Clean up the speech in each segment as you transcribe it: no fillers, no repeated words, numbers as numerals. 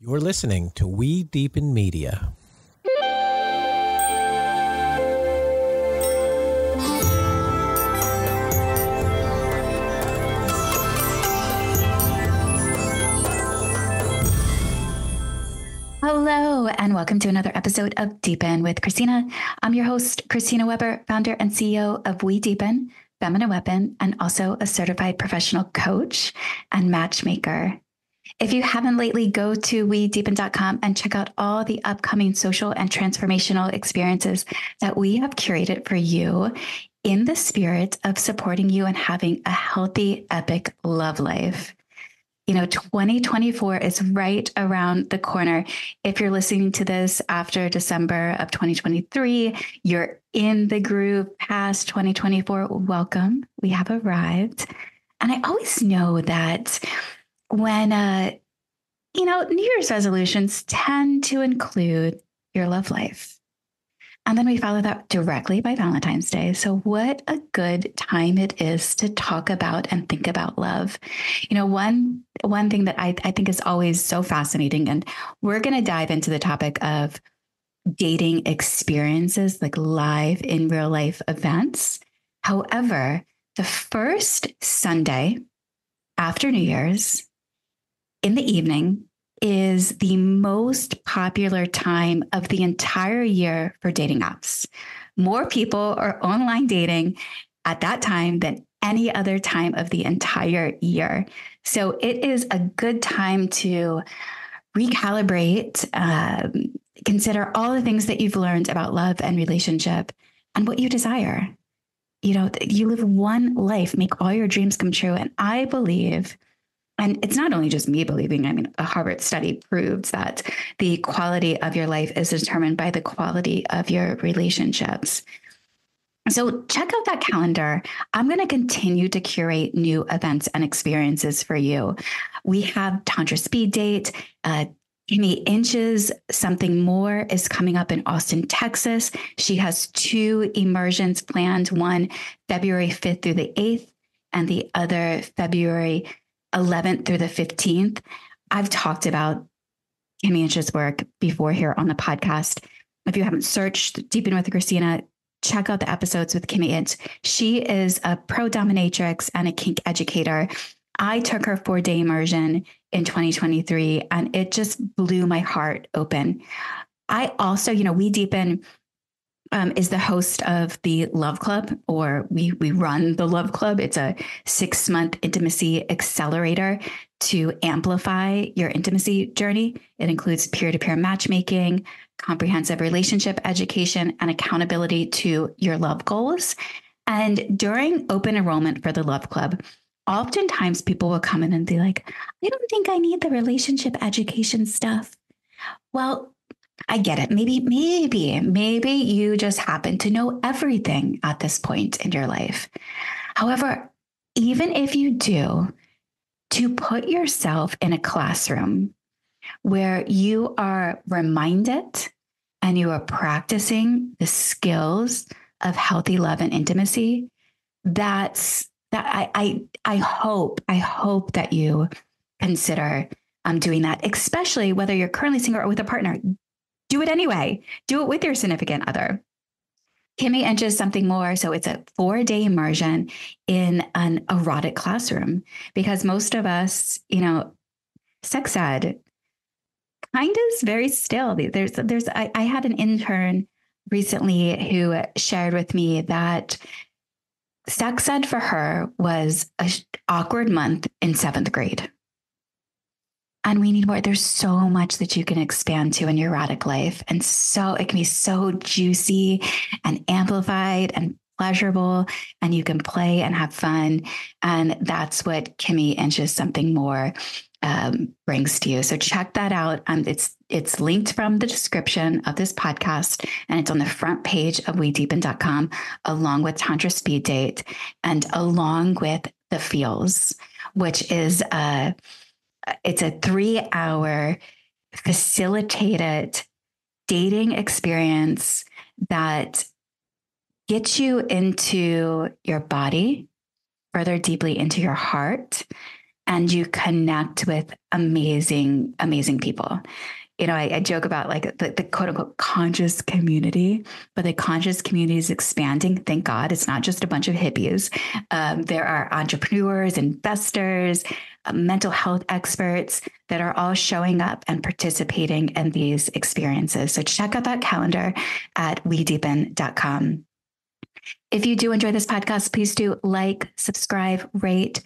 You're listening to We Deepen Media. Hello, and welcome to another episode of Deepen with Christina. I'm your host, Christina Weber, founder and CEO of We Deepen, Feminine Weapon, and also a certified professional coach and matchmaker. If you haven't lately, go to wedeepen.com and check out all the upcoming social and transformational experiences that we have curated for you in the spirit of supporting you and having a healthy, epic love life. You know, 2024 is right around the corner. If you're listening to this after December of 2023, you're in the groove past 2024. Welcome. We have arrived. And I always know that when, New Year's resolutions tend to include your love life. And then we follow that directly by Valentine's Day. So what a good time it is to talk about and think about love. You know, one thing that I think is always so fascinating, and we're going to dive into the topic of dating experiences, like live in real life events. However, the first Sunday after New Year's in the evening is the most popular time of the entire year for dating apps. More people are online dating at that time than any other time of the entire year. So it is a good time to recalibrate, consider all the things that you've learned about love and relationship and what you desire. You know, you live one life, make all your dreams come true. And I believe, and it's not only just me believing, I mean, a Harvard study proves that the quality of your life is determined by the quality of your relationships. So check out that calendar. I'm going to continue to curate new events and experiences for you. We have Tantra Speed Date, Kimmy Inch's Something More is coming up in Austin, Texas. She has 2 immersions planned, one February 5th through the 8th, and the other February 11th through the 15th. I've talked about Kimmy Inch's work before here on the podcast. If you haven't searched Deepen with Christina, check out the episodes with Kimmy Inch. She is a pro dominatrix and a kink educator. I took her 4-day immersion in 2023, and it just blew my heart open. I also, We Deepen is the host of the Love Club, or we run the Love Club. It's a 6-month intimacy accelerator to amplify your intimacy journey. It includes peer-to-peer matchmaking, comprehensive relationship education, and accountability to your love goals. And during open enrollment for the Love Club, oftentimes people will come in and be like, I don't think I need the relationship education stuff. Well, I get it. Maybe you just happen to know everything at this point in your life. However, even if you do, to put yourself in a classroom where you are reminded and you are practicing the skills of healthy love and intimacy, I hope that you consider doing that, especially whether you're currently single or with a partner. Do it anyway. Do it with your significant other. Kimmy Inch's Something More. So it's a 4-day immersion in an erotic classroom, because most of us, sex ed kind of is very still. I had an intern recently who shared with me that sex ed for her was an awkward month in 7th grade. And we need more. There's so much that you can expand to in your erotic life. And so it can be so juicy and amplified and pleasurable, and you can play and have fun. And that's what Kimmy Inch's Something More brings to you. So check that out. It's linked from the description of this podcast, and it's on the front page of wedeepen.com, along with Tantra Speed Date and along with The Feels, which is it's a 3-hour facilitated dating experience that gets you into your body, further deeply into your heart, and you connect with amazing, amazing people. I joke about like the quote unquote conscious community, but the conscious community is expanding. Thank God. It's not just a bunch of hippies. There are entrepreneurs, investors, mental health experts that are all showing up and participating in these experiences. So check out that calendar at wedeepen.com. If you do enjoy this podcast, please do like, subscribe, rate,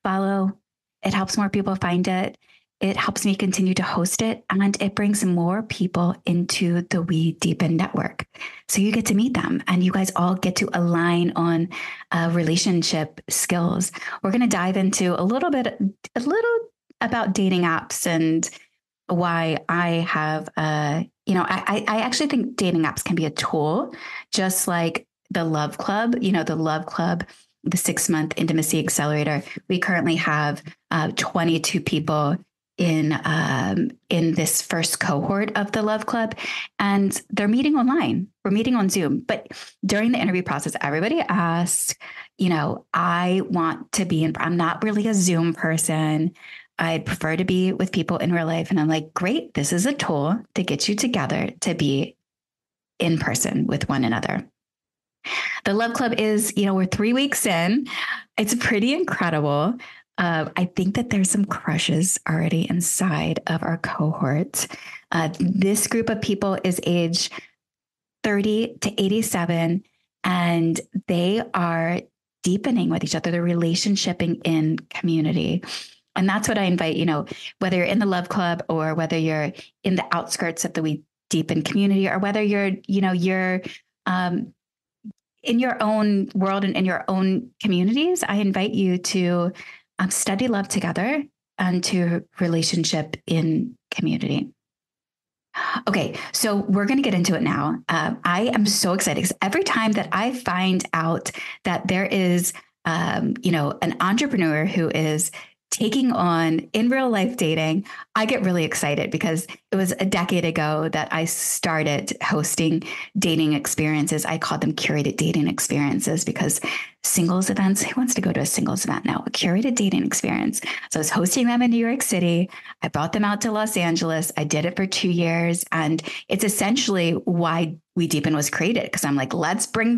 follow. It helps more people find it. It helps me continue to host it, and it brings more people into the We Deepen network. So you get to meet them, and you guys all get to align on relationship skills. We're going to dive into a little about dating apps and why I have, I actually think dating apps can be a tool, just like the Love Club, the Love Club, the 6-month intimacy accelerator. We currently have 22 people in this first cohort of the Love Club, and they're meeting online. We're meeting on Zoom. But during the interview process, everybody asks, I want to be I'm not really a Zoom person. I'd prefer to be with people in real life. And I'm like, great, this is a tool to get you together to be in person with one another. The Love Club is, we're 3 weeks in. It's pretty incredible. I think that there's some crushes already inside of our cohort. This group of people is age 30 to 87, and they are deepening with each other. They're relationshiping in community. And that's what I invite, whether you're in the Love Club or whether you're in the outskirts of the We Deepen community, or whether you're in your own world and in your own communities, I invite you to study love together and to relationship in community. Okay, so we're going to get into it now. I am so excited because every time that I find out that there is, an entrepreneur who is taking on in real life dating, I get really excited because it was a decade ago that I started hosting dating experiences. I called them curated dating experiences because singles events, who wants to go to a singles event now? A curated dating experience. So I was hosting them in New York City. I brought them out to Los Angeles. I did it for 2 years. And it's essentially why We Deepen was created, because I'm like, let's bring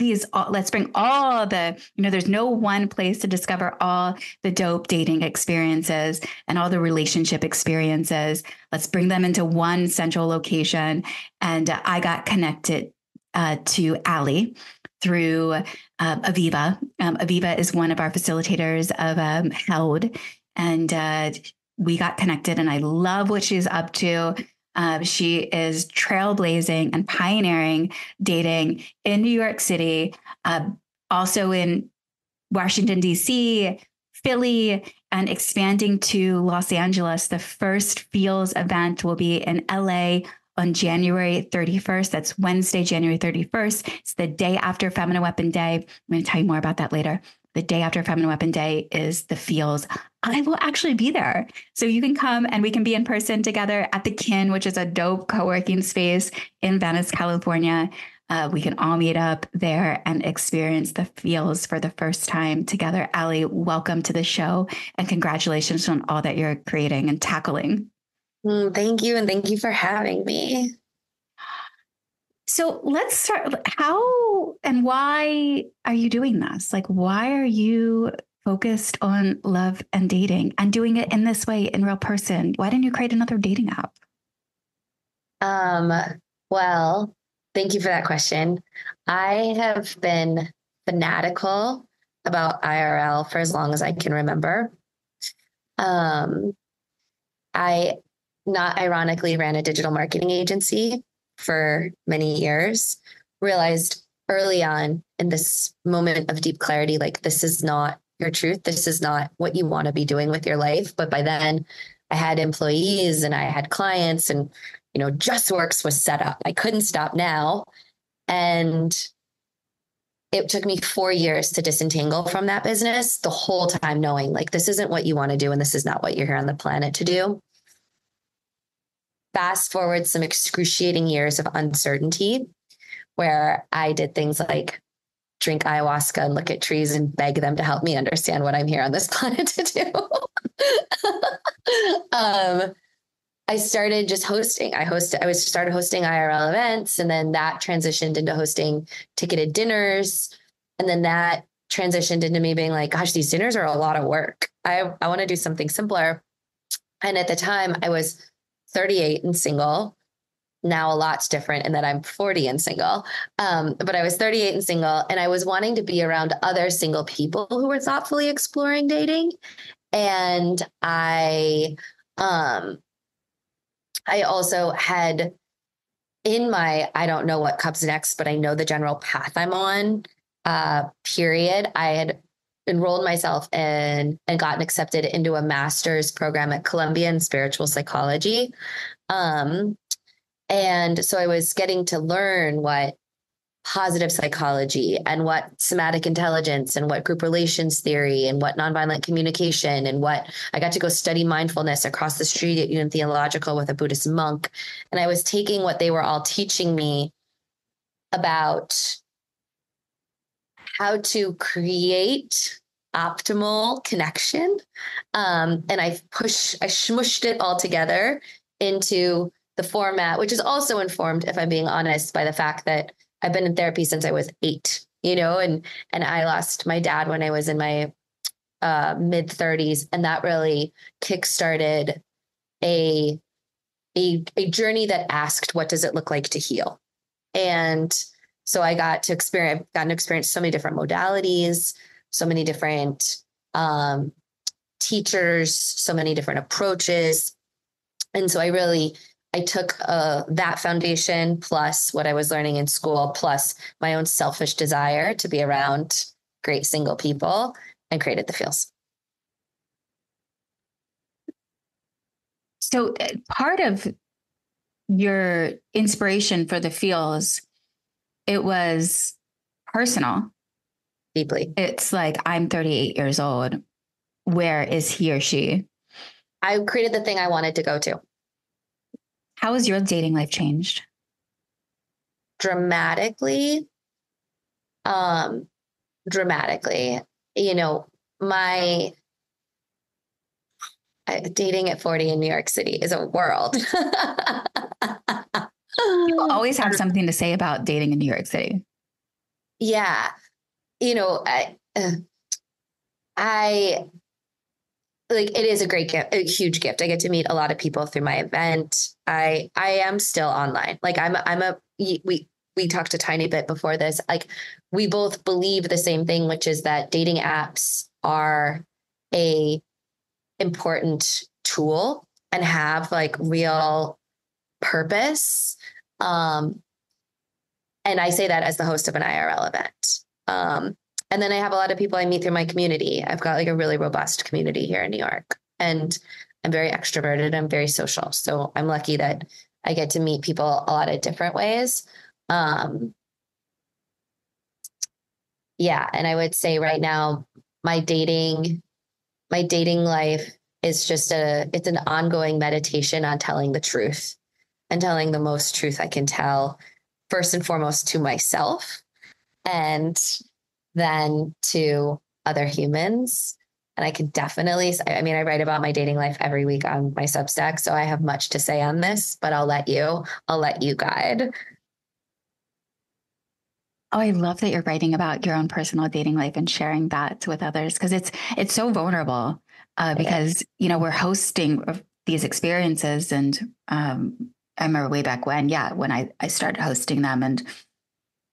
all the, there's no one place to discover all the dope dating experiences and all the relationship experiences. Let's bring them into one central location. And I got connected to Allie through Aviva. Aviva is one of our facilitators of Held, and we got connected, and I love what she's up to. She is trailblazing and pioneering dating in New York City, also in Washington, D.C., Philly, and expanding to Los Angeles. The first Feels event will be in L.A. on January 31st. That's Wednesday, January 31st. It's the day after Feminine Weapon Day. I'm going to tell you more about that later. The day after Feminine Weapon Day is the Feels. I will actually be there. So you can come and we can be in person together at the Kin, which is a dope co-working space in Venice, California. We can all meet up there and experience the Feels for the first time together. Allie, welcome to the show and congratulations on all that you're creating and tackling. Thank you. And thank you for having me. So let's start. How and why are you doing this? Like, why are you focused on love and dating and doing it in this way in real person? Why didn't you create another dating app? Well, thank you for that question. I have been fanatical about IRL for as long as I can remember. I, not ironically, ran a digital marketing agency for many years, realized early on in this moment of deep clarity, like, this is not your truth. This is not what you want to be doing with your life. But by then I had employees and I had clients and, JustWorks was set up. I couldn't stop now. And it took me 4 years to disentangle from that business, the whole time knowing, like, this isn't what you want to do. And this is not what you're here on the planet to do. Fast forward some excruciating years of uncertainty where I did things like drink ayahuasca and look at trees and beg them to help me understand what I'm here on this planet to do. I started just hosting. Started hosting IRL events, and then that transitioned into hosting ticketed dinners. And then that transitioned into me being like, gosh, these dinners are a lot of work. I want to do something simpler. And at the time I was 38 and single. Now a lot's different in that I'm 40 and single. But I was 38 and single, and I was wanting to be around other single people who were thoughtfully exploring dating. And I also had in my, I don't know what comes next, but I know the general path I'm on, period. I had enrolled myself in and gotten accepted into a master's program at Columbia in spiritual psychology. And so I was getting to learn what positive psychology and what somatic intelligence and what group relations theory and what nonviolent communication and what I got to go study mindfulness across the street at Union Theological with a Buddhist monk. And I was taking what they were all teaching me about how to create optimal connection. And I smushed it all together into the format, which is also informed, if I'm being honest, by the fact that I've been in therapy since I was 8, and I lost my dad when I was in my mid 30s. And that really kickstarted a journey that asked, what does it look like to heal? And so I got to experience so many different modalities, so many different teachers, so many different approaches. And so I took that foundation plus what I was learning in school, plus my own selfish desire to be around great single people, and created the Feels. So part of your inspiration for the Feels, it was personal. Deeply. It's like, I'm 38 years old. Where is he or she? I created the thing I wanted to go to. How has your dating life changed? Dramatically. Dramatically. My dating at 40 in New York City is a world. People always have something to say about dating in New York City. Yeah. I like, it is a great gift, a huge gift. I get to meet a lot of people through my event. I am still online. Like we talked a tiny bit before this. Like, we both believe the same thing, which is that dating apps are a important tool and have like real purpose. And I say that as the host of an IRL event. And then I have a lot of people I meet through my community. I've got like a really robust community here in New York, and I'm very extroverted. I'm very social. So I'm lucky that I get to meet people a lot of different ways. Yeah. And I would say right now, my dating life is just it's an ongoing meditation on telling the truth and telling the most truth I can tell, first and foremost to myself, and then to other humans. And I can definitely, I write about my dating life every week on my Substack, so I have much to say on this, but I'll let you guide. Oh, I love that you're writing about your own personal dating life and sharing that with others, because it's so vulnerable, because, we're hosting these experiences. And I remember way back when I started hosting them, and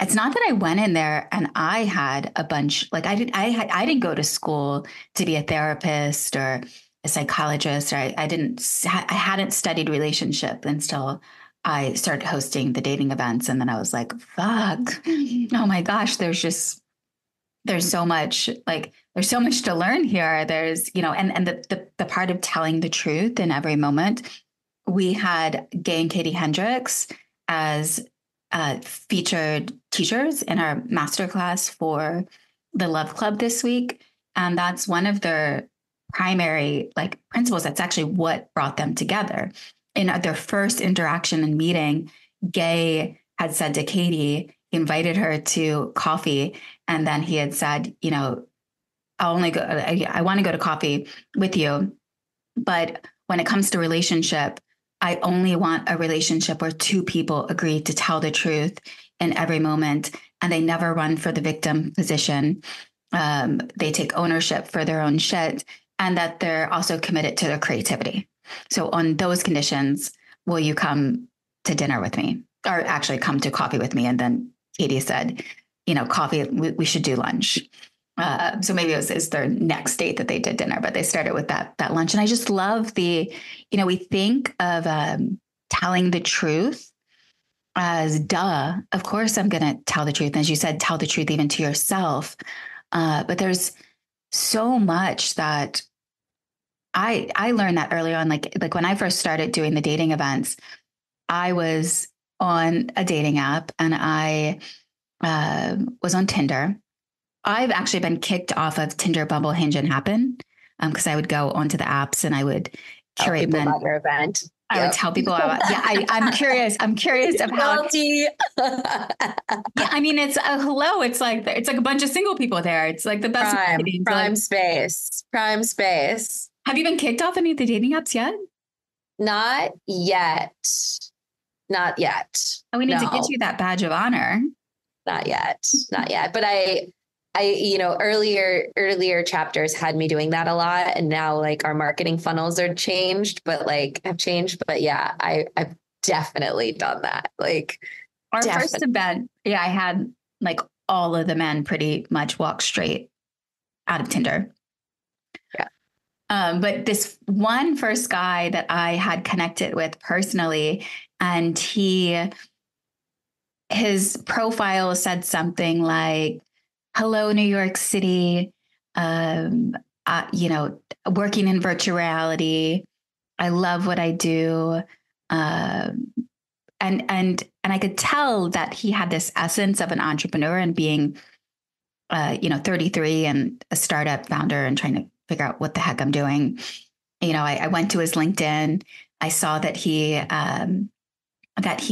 it's not that I went in there and I had a bunch, like I didn't go to school to be a therapist or a psychologist. Or I hadn't studied relationship until I started hosting the dating events. And then I was like, fuck, oh my gosh, there's so much to learn here. There's, and the part of telling the truth in every moment. We had Gay and Katie Hendricks as featured teachers in our masterclass for the Love Club this week. And that's one of their primary principles. That's actually what brought them together. In their first interaction and meeting, Gay had said to Katie, he invited her to coffee. And then he had said, I want to go to coffee with you. But when it comes to relationship, I only want a relationship where two people agree to tell the truth in every moment, and they never run for the victim position. They take ownership for their own shit, and that they're also committed to their creativity. So on those conditions, will you come to dinner with me, or actually come to coffee with me? And then Katie said, coffee, we should do lunch. So maybe it's their next date that they did dinner, but they started with that lunch. And I just love we think of telling the truth as of course I'm going to tell the truth. And as you said, tell the truth even to yourself. But there's so much that I learned that early on, like when I first started doing the dating events, I was on a dating app and I was on Tinder. I've actually been kicked off of Tinder, Bumble, Hinge, and Happen because I would go onto the apps and I would curate men. About your event. I would tell people about. Yeah, I'm curious. I'm curious of how. Yeah, I mean, it's hello. It's like a bunch of single people there. It's like the best prime space. Have you been kicked off any of the dating apps yet? Not yet. Oh, we need to get you that badge of honor. Not yet. But I earlier chapters had me doing that a lot, and now like our marketing funnels have changed. But yeah, I've definitely done that. Like our first event, I had like all of the men pretty much walk straight out of Tinder. Yeah. But this one first guy that I had connected with personally, and his profile said something like, "Hello, New York City, working in virtual reality. I love what I do." And I could tell that he had this essence of an entrepreneur and being, 33 and a startup founder and trying to figure out what the heck I'm doing. I went to his LinkedIn. I saw that he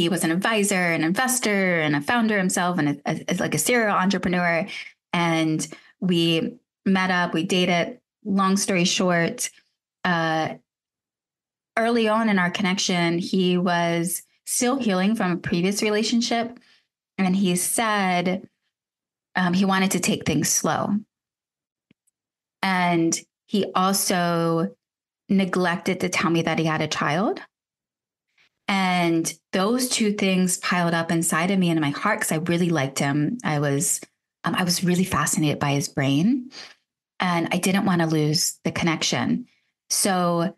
was an advisor, an investor, and a founder himself, and like a serial entrepreneur. And we met up, we dated. Long story short, early on in our connection, he was still healing from a previous relationship. And he said he wanted to take things slow. And he also neglected to tell me that he had a child. And those two things piled up inside of me and in my heart because I really liked him. I was really fascinated by his brain, and I didn't want to lose the connection. So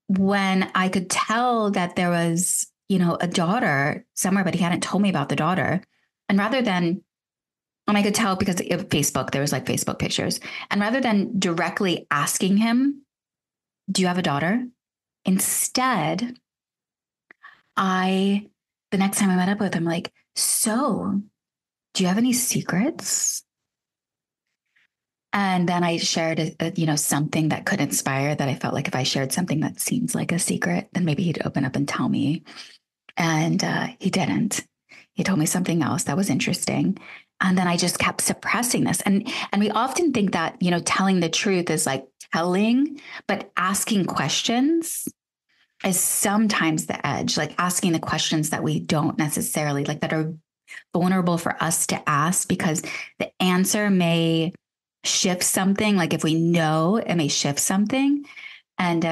when I could tell that there was, a daughter somewhere, but he hadn't told me about the daughter, and rather than, and I could tell because of Facebook, there was like Facebook pictures, and rather than directly asking him, "Do you have a daughter?" Instead, the next time I met up with him, like, "So, do you have any secrets?" And then I shared, something that could inspire, that I felt like if I shared something that seems like a secret, then maybe he'd open up and tell me. And he didn't. He told me something else that was interesting. And then I just kept suppressing this. And we often think that, telling the truth is like telling, but asking questions is sometimes the edge, like asking the questions that we don't necessarily like, that are vulnerable for us to ask, because the answer may shift something. Like if we know, it may shift something. And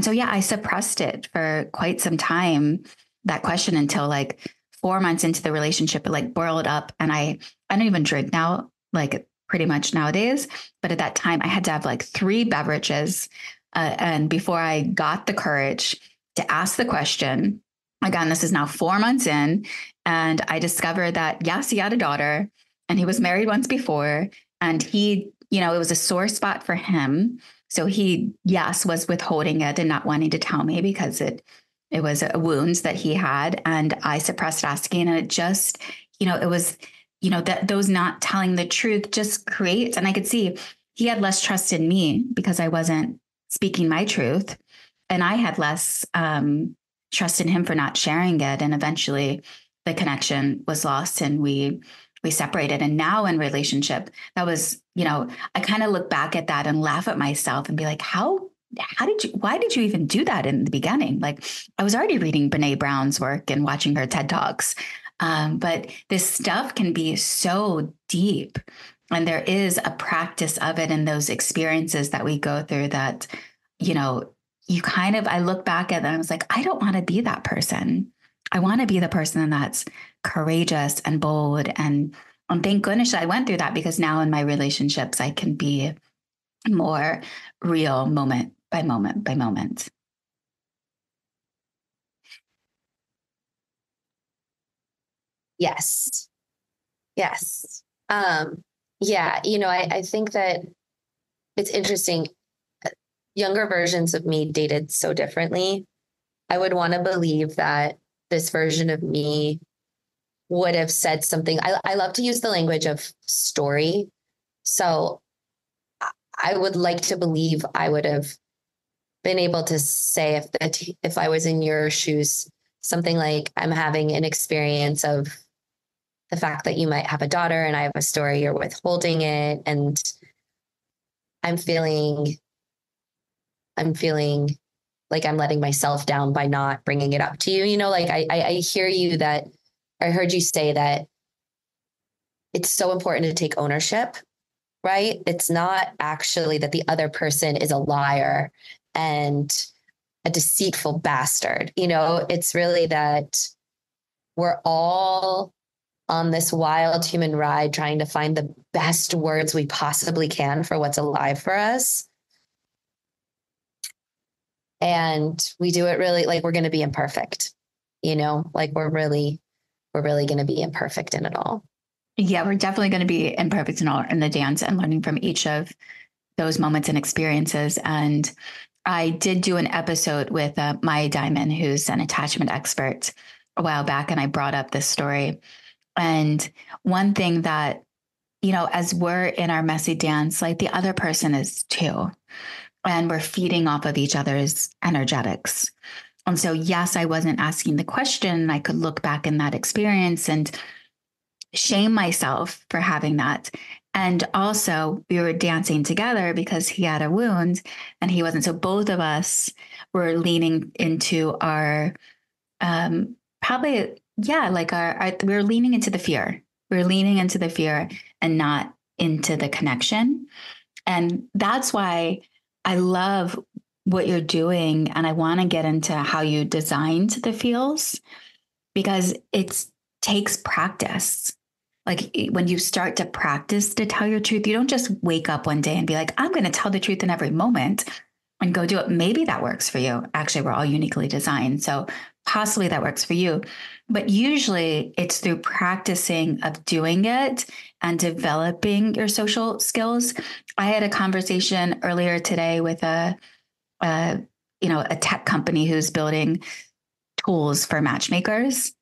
so, yeah, I suppressed it for quite some time, that question, until like 4 months into the relationship, it like boiled up. And I don't even drink now, like pretty much nowadays. But at that time I had to have like 3 beverages. And before I got the courage to ask the question, again, this is now 4 months in, and I discovered that, yes, he had a daughter and he was married once before, and he, it was a sore spot for him. So he, yes, was withholding it and not wanting to tell me because it was a wound that he had. And I suppressed asking, and it just, it was, that those not telling the truth just creates, and I could see he had less trust in me because I wasn't speaking my truth. And I had less trust in him for not sharing it. And eventually the connection was lost and we separated. And now in relationship, that was, I kind of look back at that and laugh at myself and be like, how why did you even do that in the beginning? Like, I was already reading Brene Brown's work and watching her TED Talks. But this stuff can be so deep, and there is a practice of it in those experiences that we go through that, I look back at them and I was like, I don't want to be that person. I want to be the person that's courageous and bold. And thank goodness I went through that, because now in my relationships, I can be more real, moment by moment by moment. Yes. Yes. Yeah. I think that it's interesting. Younger versions of me dated so differently. I would want to believe that this version of me would have said something. I love to use the language of story. So I would like to believe I would have been able to say, if I was in your shoes, something like, I'm having an experience of the fact that you might have a daughter and I have a story, you're withholding it. And I'm feeling like I'm letting myself down by not bringing it up to you. Like I hear you, that I heard you say that it's so important to take ownership, right? It's not actually that the other person is a liar and a deceitful bastard. It's really that we're all on this wild human ride trying to find the best words we possibly can for what's alive for us. And we do it really like we're going to be imperfect, like we're really going to be imperfect in it all. Yeah, we're definitely going to be imperfect in the dance, and learning from each of those moments and experiences. And I did do an episode with Maya Diamond, who's an attachment expert, a while back, and I brought up this story. And one thing that, as we're in our messy dance, like the other person is too, and we're feeding off of each other's energetics. And so, yes, I wasn't asking the question. I could look back in that experience and shame myself for having that. And also, we were dancing together because he had a wound and he wasn't. So both of us were leaning into our, probably, yeah, like we were leaning into the fear. We were leaning into the fear and not into the connection. And that's why I love what you're doing. And I want to get into how you designed the feels, because it takes practice. Like when you start to practice to tell your truth, you don't just wake up one day and be like, I'm going to tell the truth in every moment and go do it. Maybe that works for you. Actually, we're all uniquely designed. So possibly that works for you. But usually it's through practicing of doing it and developing your social skills. I had a conversation earlier today with a tech company who's building tools for matchmakers.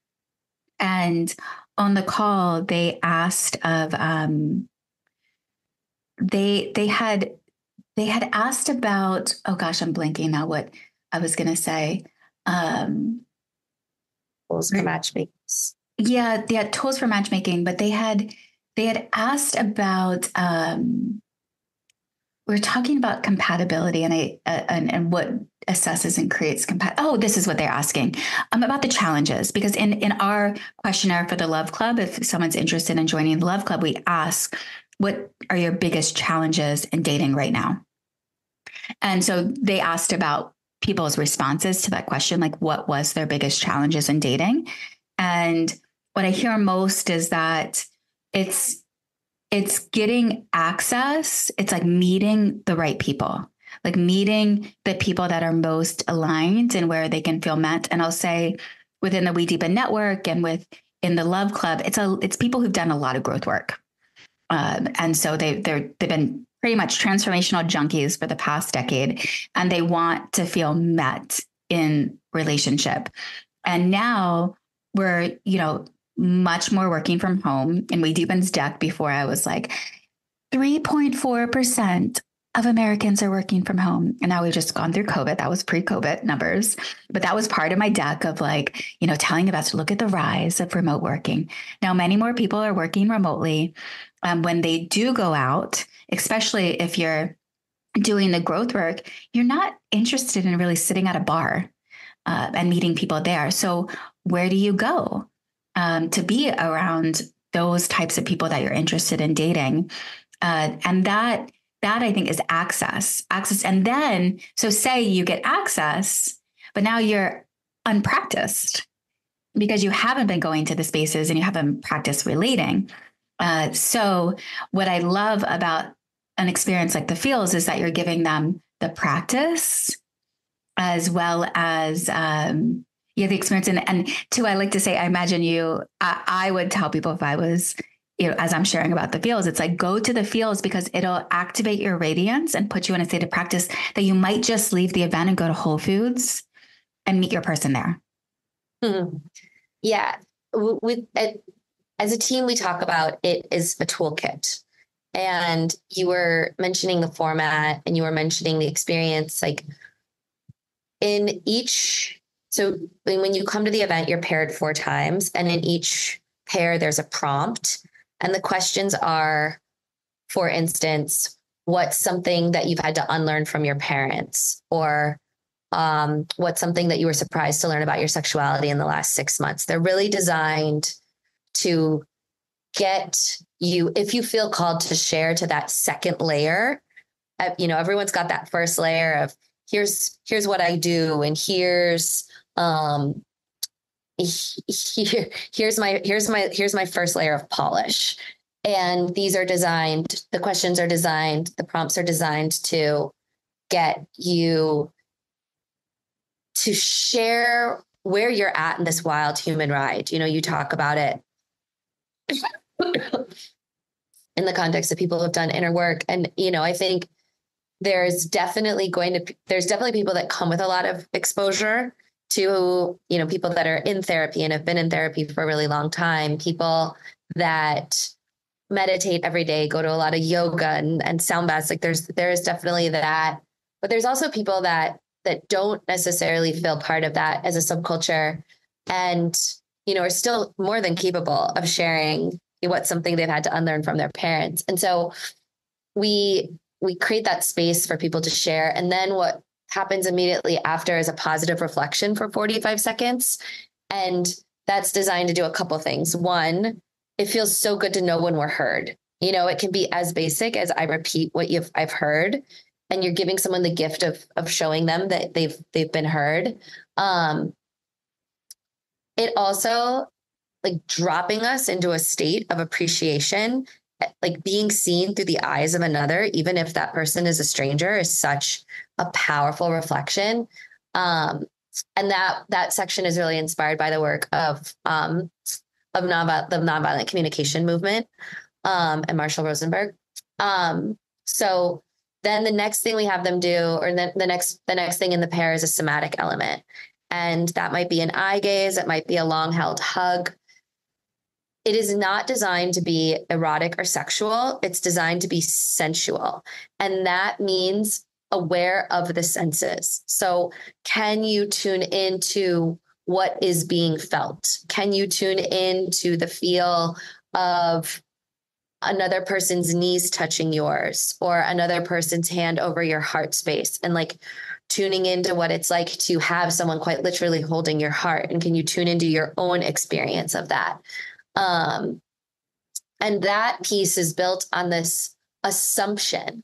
And on the call, they asked of they had asked about, oh gosh, I'm blanking now what I was going to say. Tools for matchmakers. Yeah, tools for matchmaking, but they had asked about we're talking about compatibility and what assesses and creates this is what they're asking about the challenges, because in our questionnaire for the Love Club, if someone's interested in joining the Love Club, we ask, what are your biggest challenges in dating right now? And so they asked about people's responses to that question, like what was their biggest challenges in dating? And what I hear most is that it's getting access. It's like meeting the right people, like meeting the people that are most aligned and where they can feel met. And I'll say within the We Deepen network and in the Love Club, it's people who've done a lot of growth work. And so they've been pretty much transformational junkies for the past decade, and they want to feel met in relationship. And now we're, much more working from home. And We Deepen's deck before, I was like 3.4% of Americans are working from home. And now we've just gone through COVID. That was pre-COVID numbers, but that was part of my deck of like, telling investors, look at the rise of remote working. Now, many more people are working remotely. When they do go out, especially if you're doing the growth work, you're not interested in really sitting at a bar and meeting people there. So where do you go to be around those types of people that you're interested in dating? And that I think is access. And then, so say you get access, but now you're unpracticed because you haven't been going to the spaces and you haven't practiced relating. So what I love about an experience like the Feels is that you're giving them the practice as well as the experience. And too, I like to say, I imagine I would tell people if I was, as I'm sharing about the Feels, it's like, go to the Feels because it'll activate your radiance and put you in a state of practice that you might just leave the event and go to Whole Foods and meet your person there. Mm-hmm. Yeah. As a team, we talk about it as a toolkit. And you were mentioning the format and you were mentioning the experience, like in each. So when you come to the event, you're paired 4 times, and in each pair, there's a prompt. And the questions are, for instance, what's something that you've had to unlearn from your parents, or what's something that you were surprised to learn about your sexuality in the last 6 months. They're really designed to get you, if you feel called to share, to that second layer. Everyone's got that first layer of here's what I do, and here's my first layer of polish. And these are designed, the questions are designed, the prompts are designed to get you to share where you're at in this wild human ride. You talk about it in the context of people who have done inner work. And, I think there's definitely people that come with a lot of exposure to, people that are in therapy and have been in therapy for a really long time, people that meditate every day, go to a lot of yoga and sound baths. Like there is definitely that, but there's also people that don't necessarily feel part of that as a subculture and, are still more than capable of sharing what's something they've had to unlearn from their parents. And so we create that space for people to share. And then what happens immediately after is a positive reflection for 45 seconds. And that's designed to do a couple of things. One, it feels so good to know when we're heard. It can be as basic as I repeat what I've heard, and you're giving someone the gift of showing them that they've been heard. It also, like, dropping us into a state of appreciation, like being seen through the eyes of another, even if that person is a stranger, is such a powerful reflection. And that section is really inspired by the work of the nonviolent communication movement, and Marshall Rosenberg. So then the next thing we have them do, or the next thing in the pair, is a somatic element. And that might be an eye gaze. It might be a long held hug. It is not designed to be erotic or sexual. It's designed to be sensual. And that means aware of the senses. So can you tune into what is being felt? Can you tune into the feel of another person's knees touching yours, or another person's hand over your heart space, and like tuning into what it's like to have someone quite literally holding your heart? And can you tune into your own experience of that? And that piece is built on this assumption,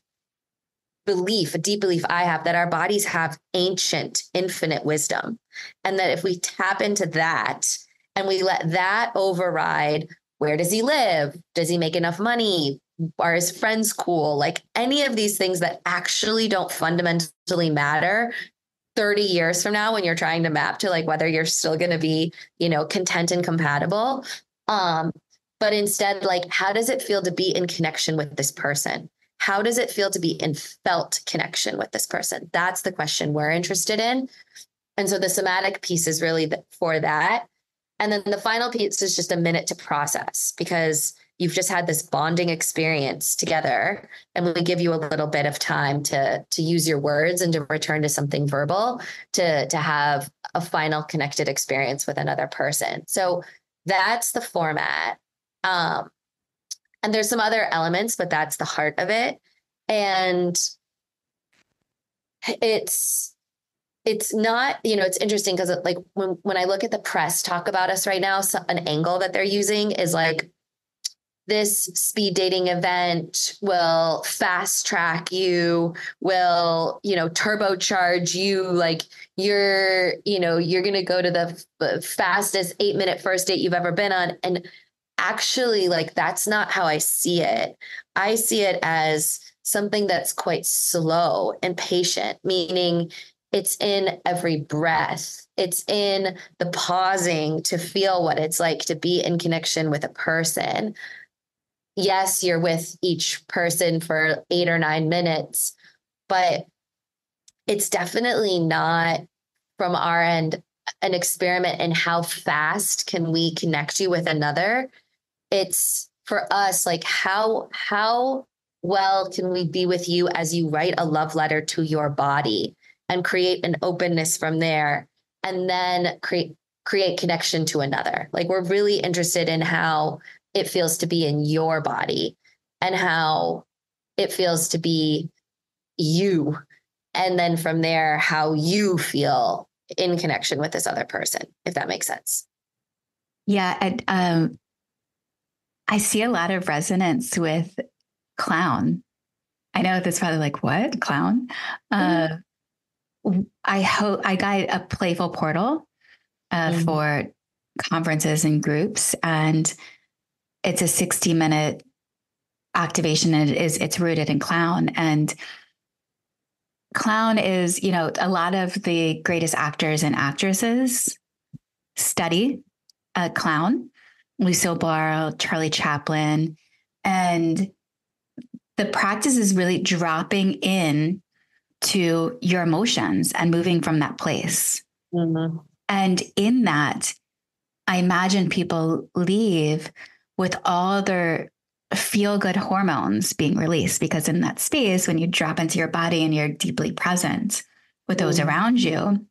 a deep belief I have, that our bodies have ancient, infinite wisdom. And that if we tap into that and we let that override, where does he live? Does he make enough money? Are his friends cool? Like any of these things that actually don't fundamentally matter 30 years from now when you're trying to map to like whether you're still going to be, content and compatible. But instead, like, how does it feel to be in connection with this person? How does it feel to be in felt connection with this person? That's the question we're interested in. And so the somatic piece is really for that. And then the final piece is just a minute to process, because you've just had this bonding experience together, and we give you a little bit of time to use your words and to return to something verbal, to have a final connected experience with another person. So that's the format. And there's some other elements, but that's the heart of it. And it's not, it's interesting because like when I look at the press talk about us right now, so an angle that they're using is like, this speed dating event will fast track you, will, turbocharge you. Like you're going to go to the fastest 8-minute first date you've ever been on. And actually, like, that's not how I see it. I see it as something that's quite slow and patient, meaning it's in every breath. It's in the pausing to feel what it's like to be in connection with a person. Yes, you're with each person for 8 or 9 minutes, but it's definitely not from our end an experiment in how fast can we connect you with another. It's for us, like how well can we be with you as you write a love letter to your body and create an openness from there, and then create connection to another. Like we're really interested in how it feels to be in your body and how it feels to be you. And then from there, how you feel in connection with this other person, if that makes sense. Yeah. And, I see a lot of resonance with clown. I know that's probably like, what? Clown? I got a playful portal for conferences and groups, and it's a 60-minute activation, and it's rooted in clown. And clown is, a lot of the greatest actors and actresses study clown. Lucille Ball, Charlie Chaplin. And the practice is really dropping in to your emotions and moving from that place. Mm-hmm. And in that, I imagine people leave with all their feel-good hormones being released, because in that space, when you drop into your body and you're deeply present with those around you,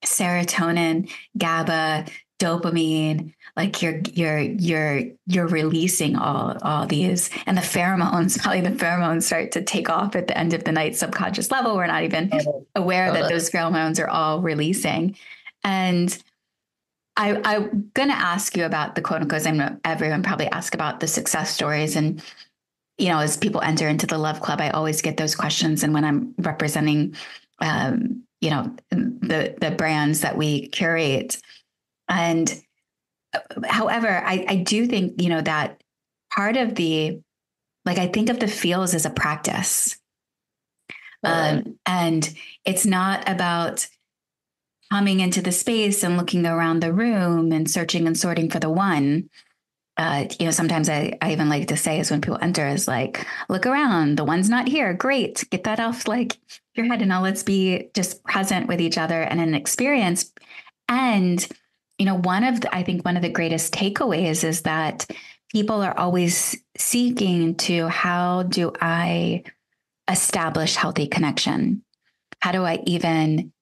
serotonin, GABA, dopamine, like you're releasing all these, and the pheromones start to take off at the end of the night, subconscious level. We're not even aware that those pheromones are all releasing. And I'm going to ask you about the quote unquote, everyone probably ask about the success stories. And, as people enter into the Love Club, I always get those questions. And when I'm representing, the brands that we curate. And however, I do think, that part of I think of the feels as a practice. And it's not about coming into the space and looking around the room and searching and sorting for the one. Sometimes I even like to say is when people enter is like, look around, the one's not here. Great. Get that off like your head. And now let's be just present with each other and an experience. And, one of the greatest takeaways is that people are always seeking to, how do I establish healthy connection? How do I even,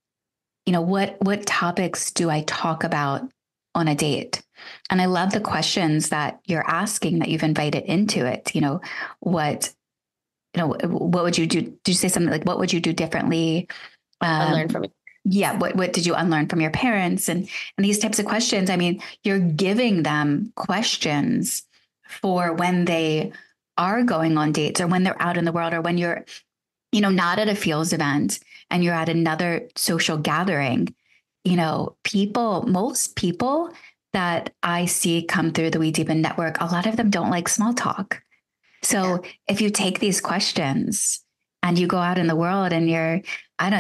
what topics do I talk about on a date? And I love the questions that you're asking, that you've invited into it. What would you do? Did you say something like, what would you do differently? Unlearn from it. Yeah. What did you unlearn from your parents? And these types of questions, I mean, you're giving them questions for when they are going on dates, or when they're out in the world, or when you're, not at a Feels event and you're at another social gathering. Most people that I see come through the We Deepen network, a lot of them don't like small talk. So if you take these questions and you go out in the world and you're,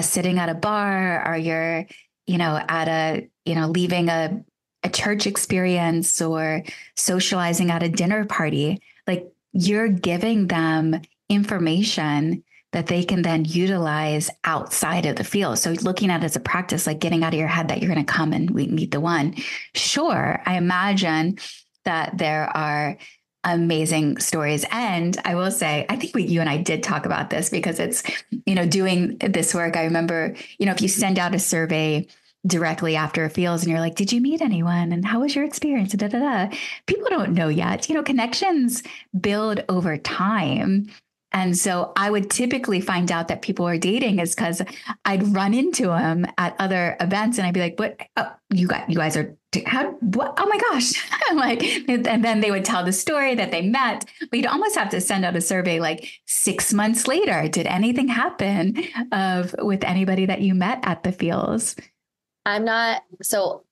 sitting at a bar, or you're, at leaving a church experience, or socializing at a dinner party, like you're giving them information that they can then utilize outside of the field. So looking at it as a practice, like getting out of your head that you're going to come and meet the one. Sure. I imagine that there are amazing stories. And I will say, I think you and I did talk about this, because it's, doing this work. I remember, if you send out a survey directly after a Feels and you're like, did you meet anyone? And how was your experience? People don't know yet. Connections build over time. And so I would typically find out that people were dating is because I'd run into them at other events and I'd be like, what, oh, you guys are, how, what? Oh my gosh. I'm like, and then they would tell the story that they met. We'd almost have to send out a survey like 6 months later. Did anything happen with anybody that you met at the Feels? I'm not. So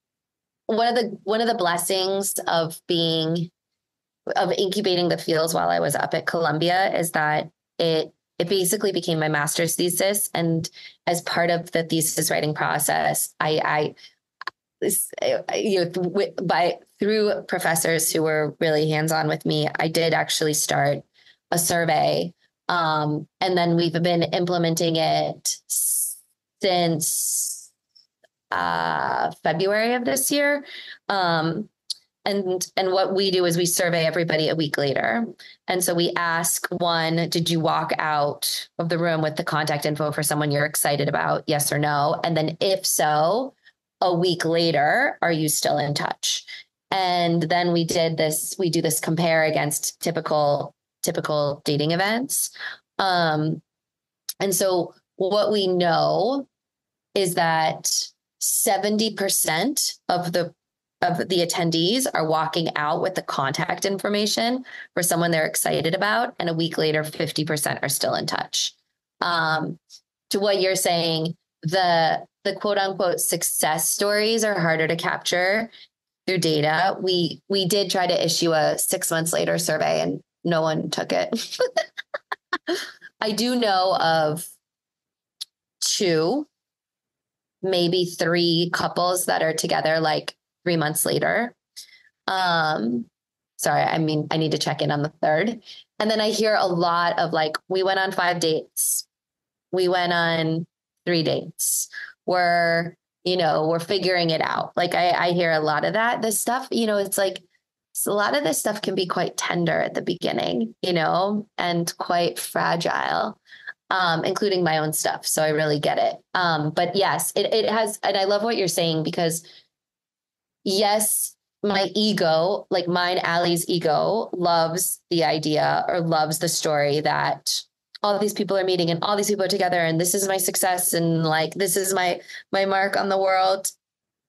one of the blessings of incubating the Feels while I was up at Columbia is that it basically became my master's thesis. And as part of the thesis writing process, through professors who were really hands-on with me, I did actually start a survey. And then we've been implementing it since February of this year. And what we do is we survey everybody a week later. And so we ask one, did you walk out of the room with the contact info for someone you're excited about? Yes or no? And then if so, a week later, are you still in touch? And then we do this compare against typical dating events. And so what we know is that 70% of the attendees are walking out with the contact information for someone they're excited about. And a week later, 50% are still in touch. To what you're saying, the quote unquote success stories are harder to capture through data. We did try to issue a 6 months later survey and no one took it. I do know of 2, maybe 3 couples that are together like 3 months later. Sorry, I need to check in on the 3rd. And then I hear a lot of like, we went on 5 dates. We went on 3 dates. We're figuring it out. Like I hear a lot of that. This stuff, it's like, a lot of this stuff can be quite tender at the beginning, and quite fragile, including my own stuff. So I really get it. But yes, it has, and I love what you're saying because yes, my ego, like mine, Allie's ego, loves the idea or loves the story that all these people are meeting and all these people are together and this is my success and like this is my mark on the world.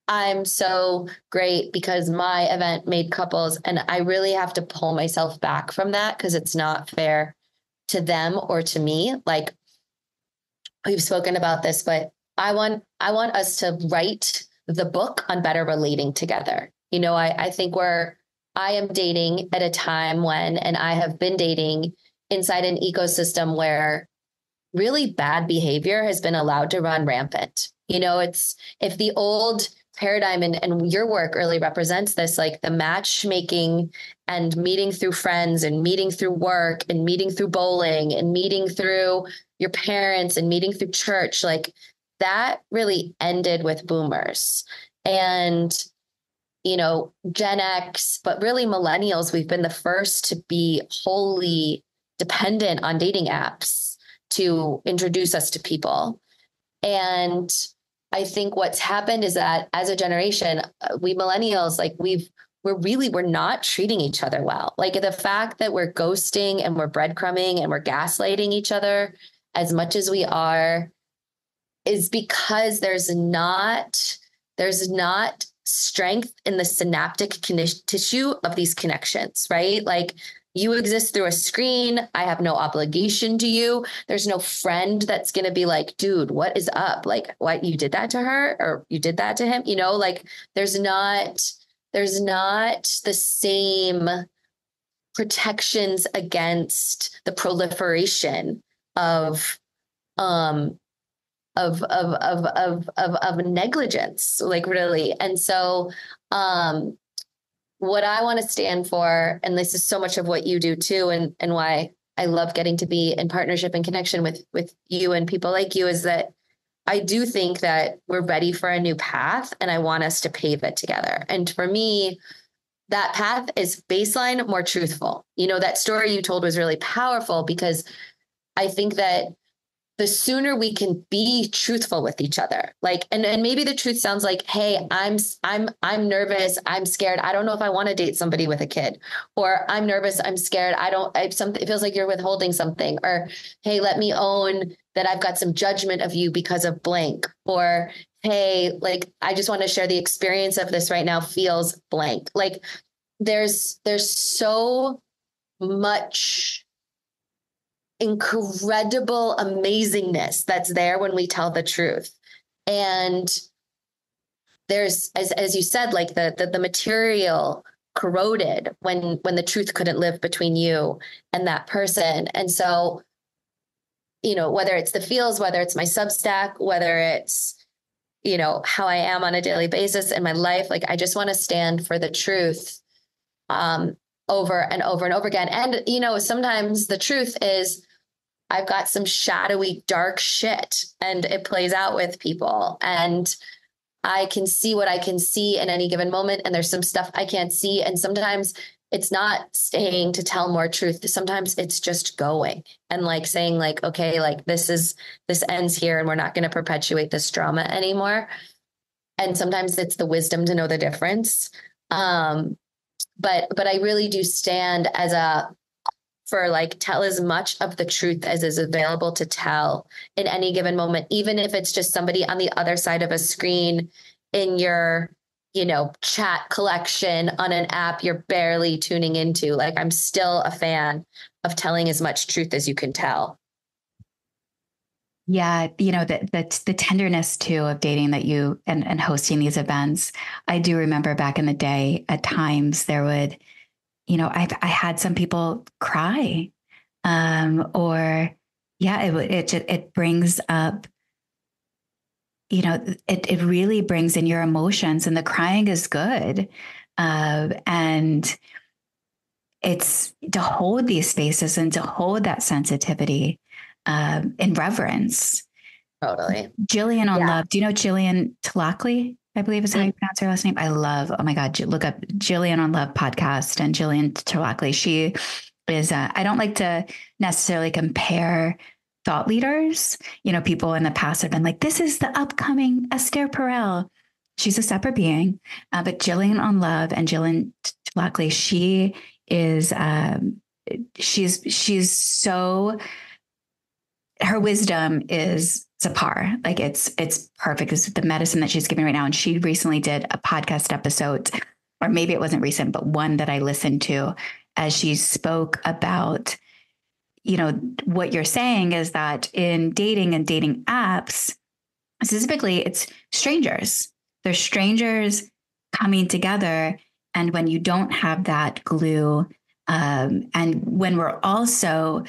I'm so great because my event made couples, and I really have to pull myself back from that because it's not fair to them or to me. Like we've spoken about this, but I want us to write the book on better relating together. I think I am dating at a time when, and I have been dating inside an ecosystem where really bad behavior has been allowed to run rampant. It's, if the old paradigm and your work really represents this, like the matchmaking and meeting through friends and meeting through work and meeting through bowling and meeting through your parents and meeting through church, like that really ended with boomers and, Gen X, but really millennials. We've been the first to be wholly dependent on dating apps to introduce us to people. And I think what's happened is that as a generation, we millennials, like we're not treating each other well. Like the fact that we're ghosting and we're breadcrumbing and we're gaslighting each other as much as we are is because there's not strength in the synaptic tissue of these connections, right? Like you exist through a screen. I have no obligation to you. There's no friend that's going to be like, dude, what is up? Like, what, you did that to her or you did that to him? Like there's not the same protections against the proliferation of negligence, like really. And so, what I want to stand for, and this is so much of what you do too, and why I love getting to be in partnership and connection with you and people like you, is that I do think that we're ready for a new path and I want us to pave it together. And for me, that path is baseline, more truthful. That story you told was really powerful because I think that the sooner we can be truthful with each other. Like, and maybe the truth sounds like, hey, I'm nervous. I'm scared. I don't know if I want to date somebody with a kid, or I'm nervous. I'm scared. It feels like you're withholding something, or, hey, let me own that I've got some judgment of you because of blank, or, hey, like, I just want to share the experience of this right now feels blank. Like there's so much incredible amazingness that's there when we tell the truth. And there's, as you said, like the material corroded when the truth couldn't live between you and that person. And so, you know, whether it's the feels, whether it's my Substack, whether it's, you know, how I am on a daily basis in my life, like I just want to stand for the truth over and over and over again. And, you know, sometimes the truth is I've got some shadowy, dark shit and it plays out with people, and I can see what I can see in any given moment. And there's some stuff I can't see. And sometimes it's not staying to tell more truth. Sometimes it's just going and like saying like, okay, like this ends here and we're not going to perpetuate this drama anymore. And sometimes it's the wisdom to know the difference. But I really do stand for like, tell as much of the truth as is available to tell in any given moment, even if it's just somebody on the other side of a screen in your, you know, chat collection on an app you're barely tuning into. Like, I'm still a fan of telling as much truth as you can tell. Yeah, you know, the tenderness too of dating that you and hosting these events. I do remember back in the day, at times there would, you know, I had some people cry, or yeah, it brings up, you know, it really brings in your emotions, and the crying is good, and it's to hold these spaces and to hold that sensitivity, in reverence. Totally. Jillian on Love. Do you know Jillian Tlackley? I believe is how you pronounce her last name. I love, oh my God, look up Jillian on Love podcast and Jillian Tlackley. She is, I don't like to necessarily compare thought leaders. You know, people in the past have been like, this is the upcoming Esther Perel. She's a separate being. But Jillian on Love and Jillian Tlackley, she is, she's so, her wisdom is subpar. Like it's perfect. It's the medicine that she's giving right now. And she recently did a podcast episode, or maybe it wasn't recent, but one that I listened to, as she spoke about, you know, what you're saying is that in dating and dating apps, specifically, it's strangers. They're strangers coming together. And when you don't have that glue, and when we're also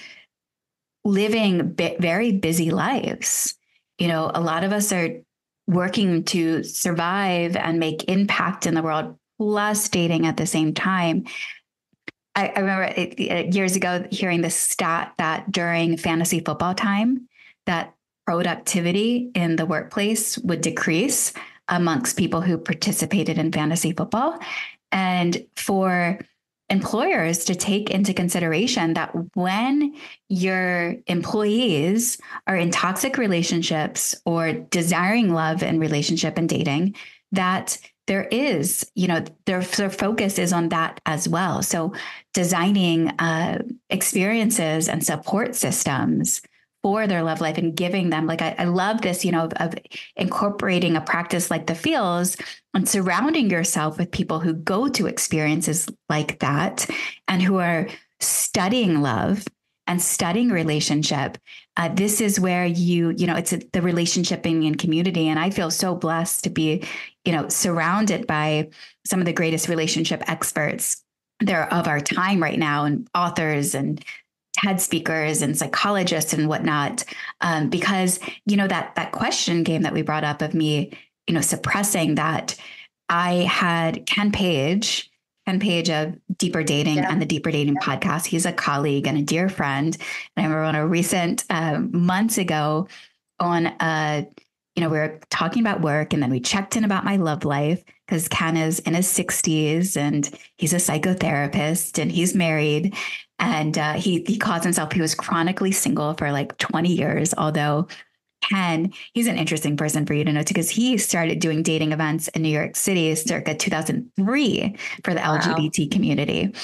living very busy lives, you know, a lot of us are working to survive and make impact in the world, plus dating at the same time. I remember years ago hearing the stat that during fantasy football time, that productivity in the workplace would decrease amongst people who participated in fantasy football. And for employers to take into consideration that when your employees are in toxic relationships or desiring love in relationship and dating, that there is, you know, their focus is on that as well. So designing experiences and support systems for their love life and giving them, like, I love this, you know, of incorporating a practice like the feels and surrounding yourself with people who go to experiences like that and who are studying love and studying relationship. This is where you know, it's the relationship in community. And I feel so blessed to be, you know, surrounded by some of the greatest relationship experts there of our time right now, and authors and TED speakers and psychologists and whatnot. Because, you know, that question game that we brought up of me, you know, suppressing that, I had Ken Page of Deeper Dating and the Deeper Dating podcast. He's a colleague and a dear friend. And I remember on a recent months ago on a we were talking about work, and then we checked in about my love life because Ken is in his 60s and he's a psychotherapist and he's married. And he calls himself, he was chronically single for like 20 years, although Ken, he's an interesting person for you to know too, because he started doing dating events in New York City circa 2003 for the LGBT community.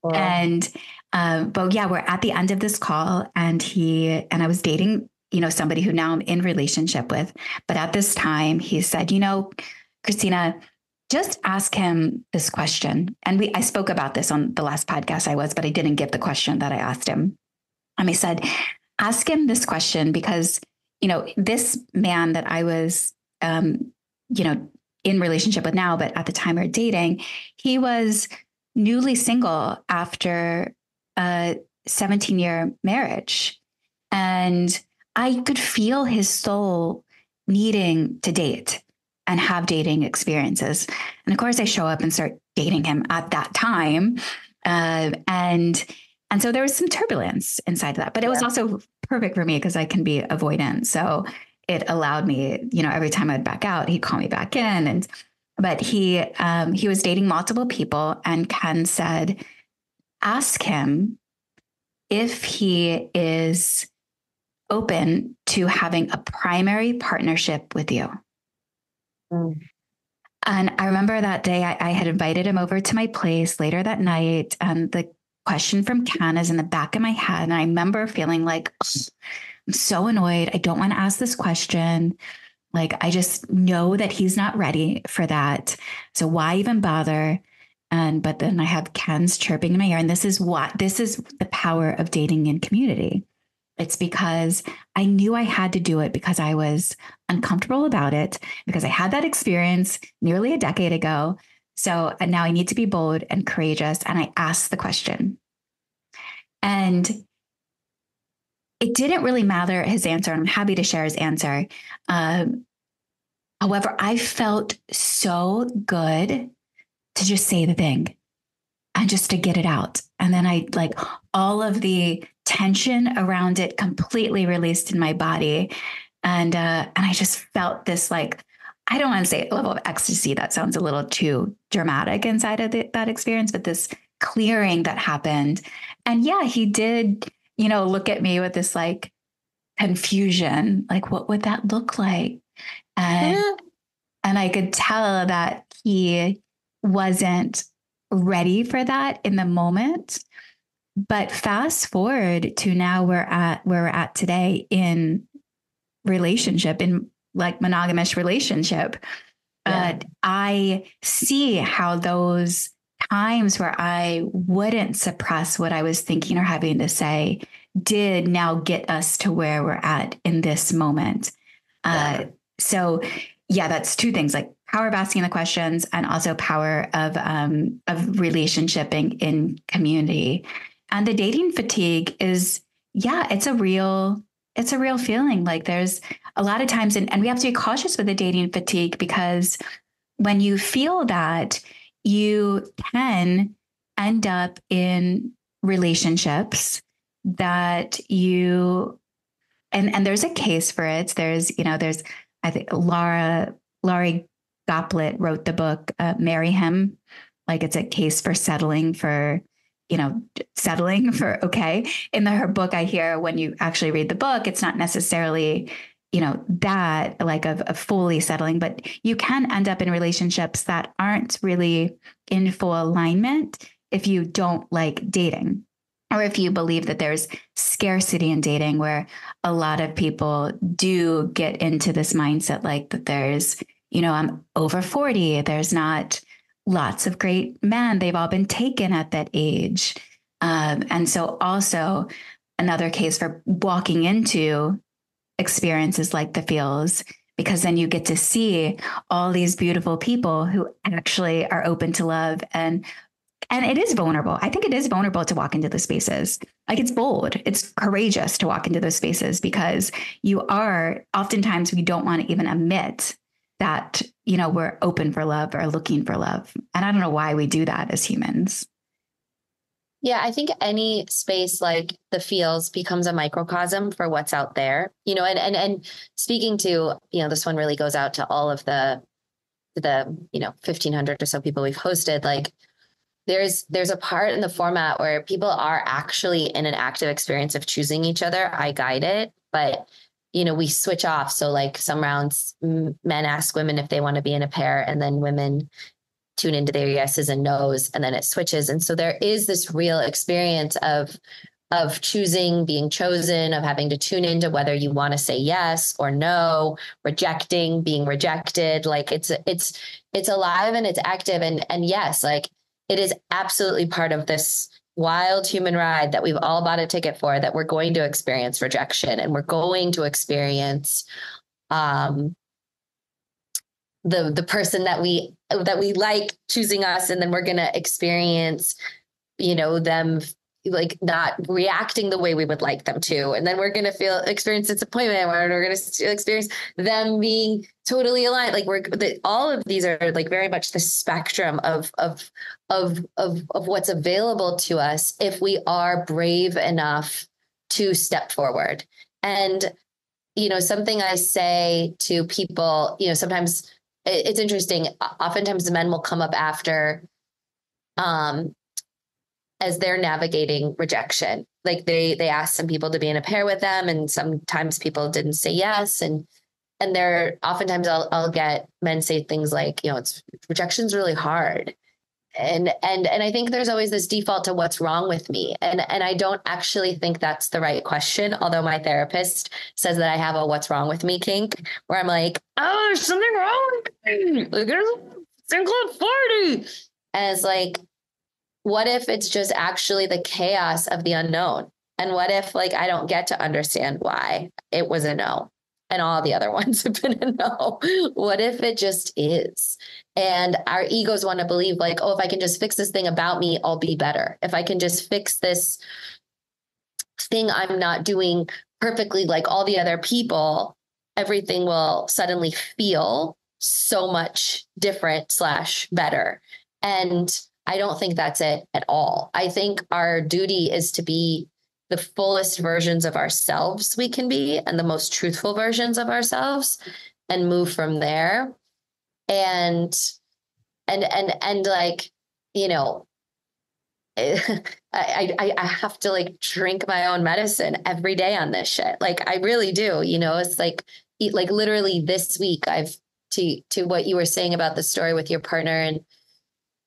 Wow. And, but yeah, we're at the end of this call, and I was dating, somebody who now I'm in relationship with. But at this time he said, Christina, just ask him this question. And I spoke about this on the last podcast but I didn't give the question that I asked him. And he said, ask him this question because this man that I was, in relationship with now, but at the time we were dating, he was newly single after a 17-year marriage. And I could feel his soul needing to date and have dating experiences. And of course I show up and start dating him at that time. And so there was some turbulence inside of that, but it was also perfect for me because I can be avoidant. So it allowed me, every time I'd back out, he'd call me back in. But he was dating multiple people, and Ken said, ask him if he is open to having a primary partnership with you. Mm. And I remember that day I had invited him over to my place later that night, and the question from Ken is in the back of my head. And I remember feeling like, I'm so annoyed. I don't want to ask this question. Like, I just know that he's not ready for that. So why even bother? But then I have Ken's chirping in my ear. And this is the power of dating in community. It's because I knew I had to do it because I was uncomfortable about it, because I had that experience nearly a decade ago. So now I need to be bold and courageous. And I asked the question. And it didn't really matter his answer. And I'm happy to share his answer. However, I felt so good to just say the thing and just to get it out. And then all of the tension around it completely released in my body. And I just felt this, I don't want to say level of ecstasy. That sounds a little too dramatic inside of that experience, but this clearing that happened. And yeah, he did, look at me with this confusion, what would that look like? And I could tell that he wasn't ready for that in the moment. But fast forward to now where we're at today in relationship, in monogamous relationship. I see how those times where I wouldn't suppress what I was thinking or having to say did now get us to where we're at in this moment. So yeah, that's two things, power of asking the questions and also power of relationshiping in community. And the dating fatigue is, it's a real feeling. There's a lot of times, and we have to be cautious with the dating fatigue, because when you feel that, you can end up in relationships that and there's a case for it. There's, I think Laurie Goplet wrote the book, Marry Him. It's a case for settling for okay. In her book, I hear when you actually read the book, it's not necessarily, that of fully settling, but you can end up in relationships that aren't really in full alignment if you don't like dating, or if you believe that there's scarcity in dating, where a lot of people do get into this mindset, that there's, I'm over 40, there's not lots of great men. They've all been taken at that age. And so also another case for walking into experiences like the feels, because then you get to see all these beautiful people who actually are open to love. And it is vulnerable. I think it is vulnerable to walk into those spaces. It's bold. It's courageous to walk into those spaces, because oftentimes we don't want to even admit that, we're open for love or looking for love. And I don't know why we do that as humans. Yeah, I think any space like the feels becomes a microcosm for what's out there, and speaking to, this one really goes out to all of the 1,500 or so people we've hosted. Like there's a part in the format where people are actually in an active experience of choosing each other. I guide it, but we switch off. So like some rounds, men ask women if they want to be in a pair, and then women tune into their yeses and nos, and then it switches. And so there is this real experience of choosing, being chosen, of having to tune into whether you want to say yes or no, rejecting, being rejected. Like it's alive and it's active. And yes, like it is absolutely part of this wild human ride that we've all bought a ticket for, that we're going to experience rejection, and we're going to experience, the person that we like choosing us, and then we're going to experience, them like not reacting the way we would like them to, and then we're going to experience disappointment, where we're going to experience them being totally aligned. Like all of these are like very much the spectrum of what's available to us if we are brave enough to step forward. And something I say to people, sometimes it's interesting. Oftentimes the men will come up after, as they're navigating rejection. Like they ask some people to be in a pair with them, and sometimes people didn't say yes. And they're oftentimes I'll get men say things like, rejection's really hard. And I think there's always this default to what's wrong with me. And I don't actually think that's the right question. Although my therapist says that I have a what's wrong with me kink, where I'm like, oh, there's something wrong with me. Like, there's a thing called 40. And it's like, what if it's just actually the chaos of the unknown? And what if like, I don't get to understand why it was a no, and all the other ones have been a no? What if it just is? And our egos want to believe like, oh, if I can just fix this thing about me, I'll be better. If I can just fix this thing I'm not doing perfectly like all the other people, everything will suddenly feel so much different / better. And I don't think that's it at all. I think our duty is to be the fullest versions of ourselves we can be, and the most truthful versions of ourselves, and move from there. And like, I have to like drink my own medicine every day on this shit. Like I really do, it's like literally this week I've to what you were saying about the story with your partner and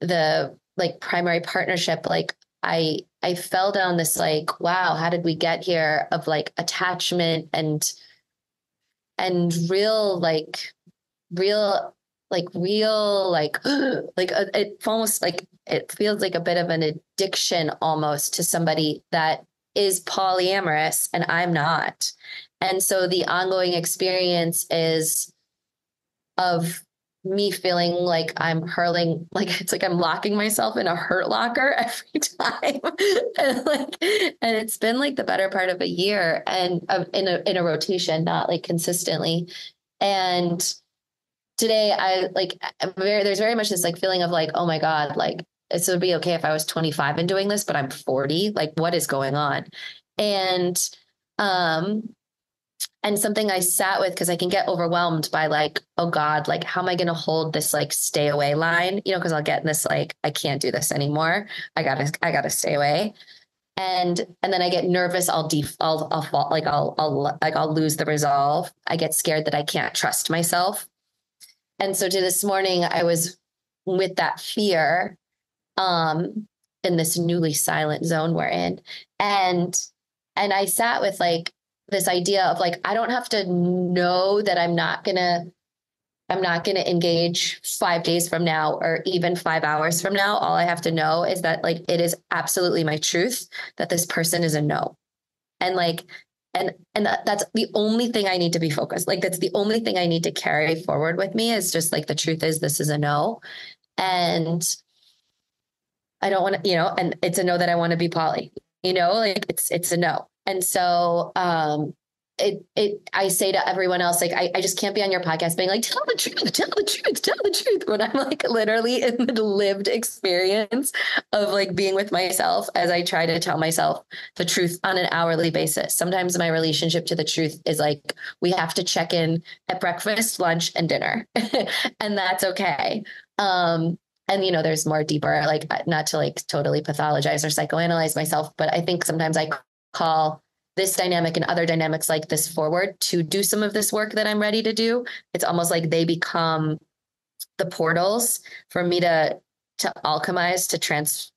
the like primary partnership. Like I fell down this like, wow, how did we get here, of like attachment and real it almost like it feels like a bit of an addiction almost to somebody that is polyamorous and I'm not. And so the ongoing experience is of me feeling like I'm hurling, like it's like I'm locking myself in a hurt locker every time. and it's been like the better part of a year, and in a rotation, not like consistently. And today there's very much this like feeling of like, oh my God, like it would be okay if I was 25 and doing this, but I'm 40. Like what is going on? And something I sat with, because I can get overwhelmed by like, oh God, like how am I going to hold this like stay away line? Because I'll get in this like, I can't do this anymore. I gotta stay away. And then I get nervous. I'll fall, like I'll lose the resolve. I get scared that I can't trust myself. And so to this morning, I was with that fear, in this newly silent zone we're in. And I sat with like this idea of like, I don't have to know that I'm not gonna engage 5 days from now or even 5 hours from now. All I have to know is that like, it is absolutely my truth that this person is a no. And like, and that's the only thing I need to be focused. Like, that's the only thing I need to carry forward with me, is just like, the truth is this is a no. And I don't want to, and it's a no that I want to be poly, like it's a no. And so, I say to everyone else, like, I just can't be on your podcast being like, tell the truth, tell the truth, tell the truth. When I'm like literally in the lived experience of like being with myself as I try to tell myself the truth on an hourly basis. Sometimes my relationship to the truth is like, we have to check in at breakfast, lunch, and dinner. And that's okay. And there's more deeper, like, not to like totally pathologize or psychoanalyze myself, but I think sometimes I call this dynamic and other dynamics like this forward to do some of this work that I'm ready to do. It's almost like they become the portals for me to alchemize,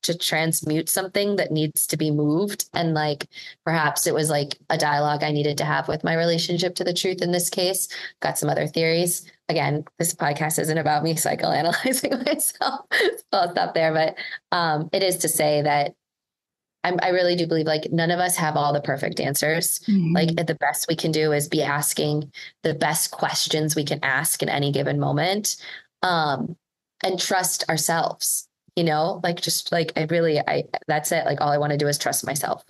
to transmute something that needs to be moved. And like, perhaps it was like a dialogue I needed to have with my relationship to the truth in this case. Got some other theories. Again, this podcast isn't about me psychoanalyzing myself. So I'll stop there. But it is to say that I really do believe like none of us have all the perfect answers. Mm-hmm. Like the best we can do is be asking the best questions we can ask in any given moment, and trust ourselves, like just like that's it. Like all I want to do is trust myself.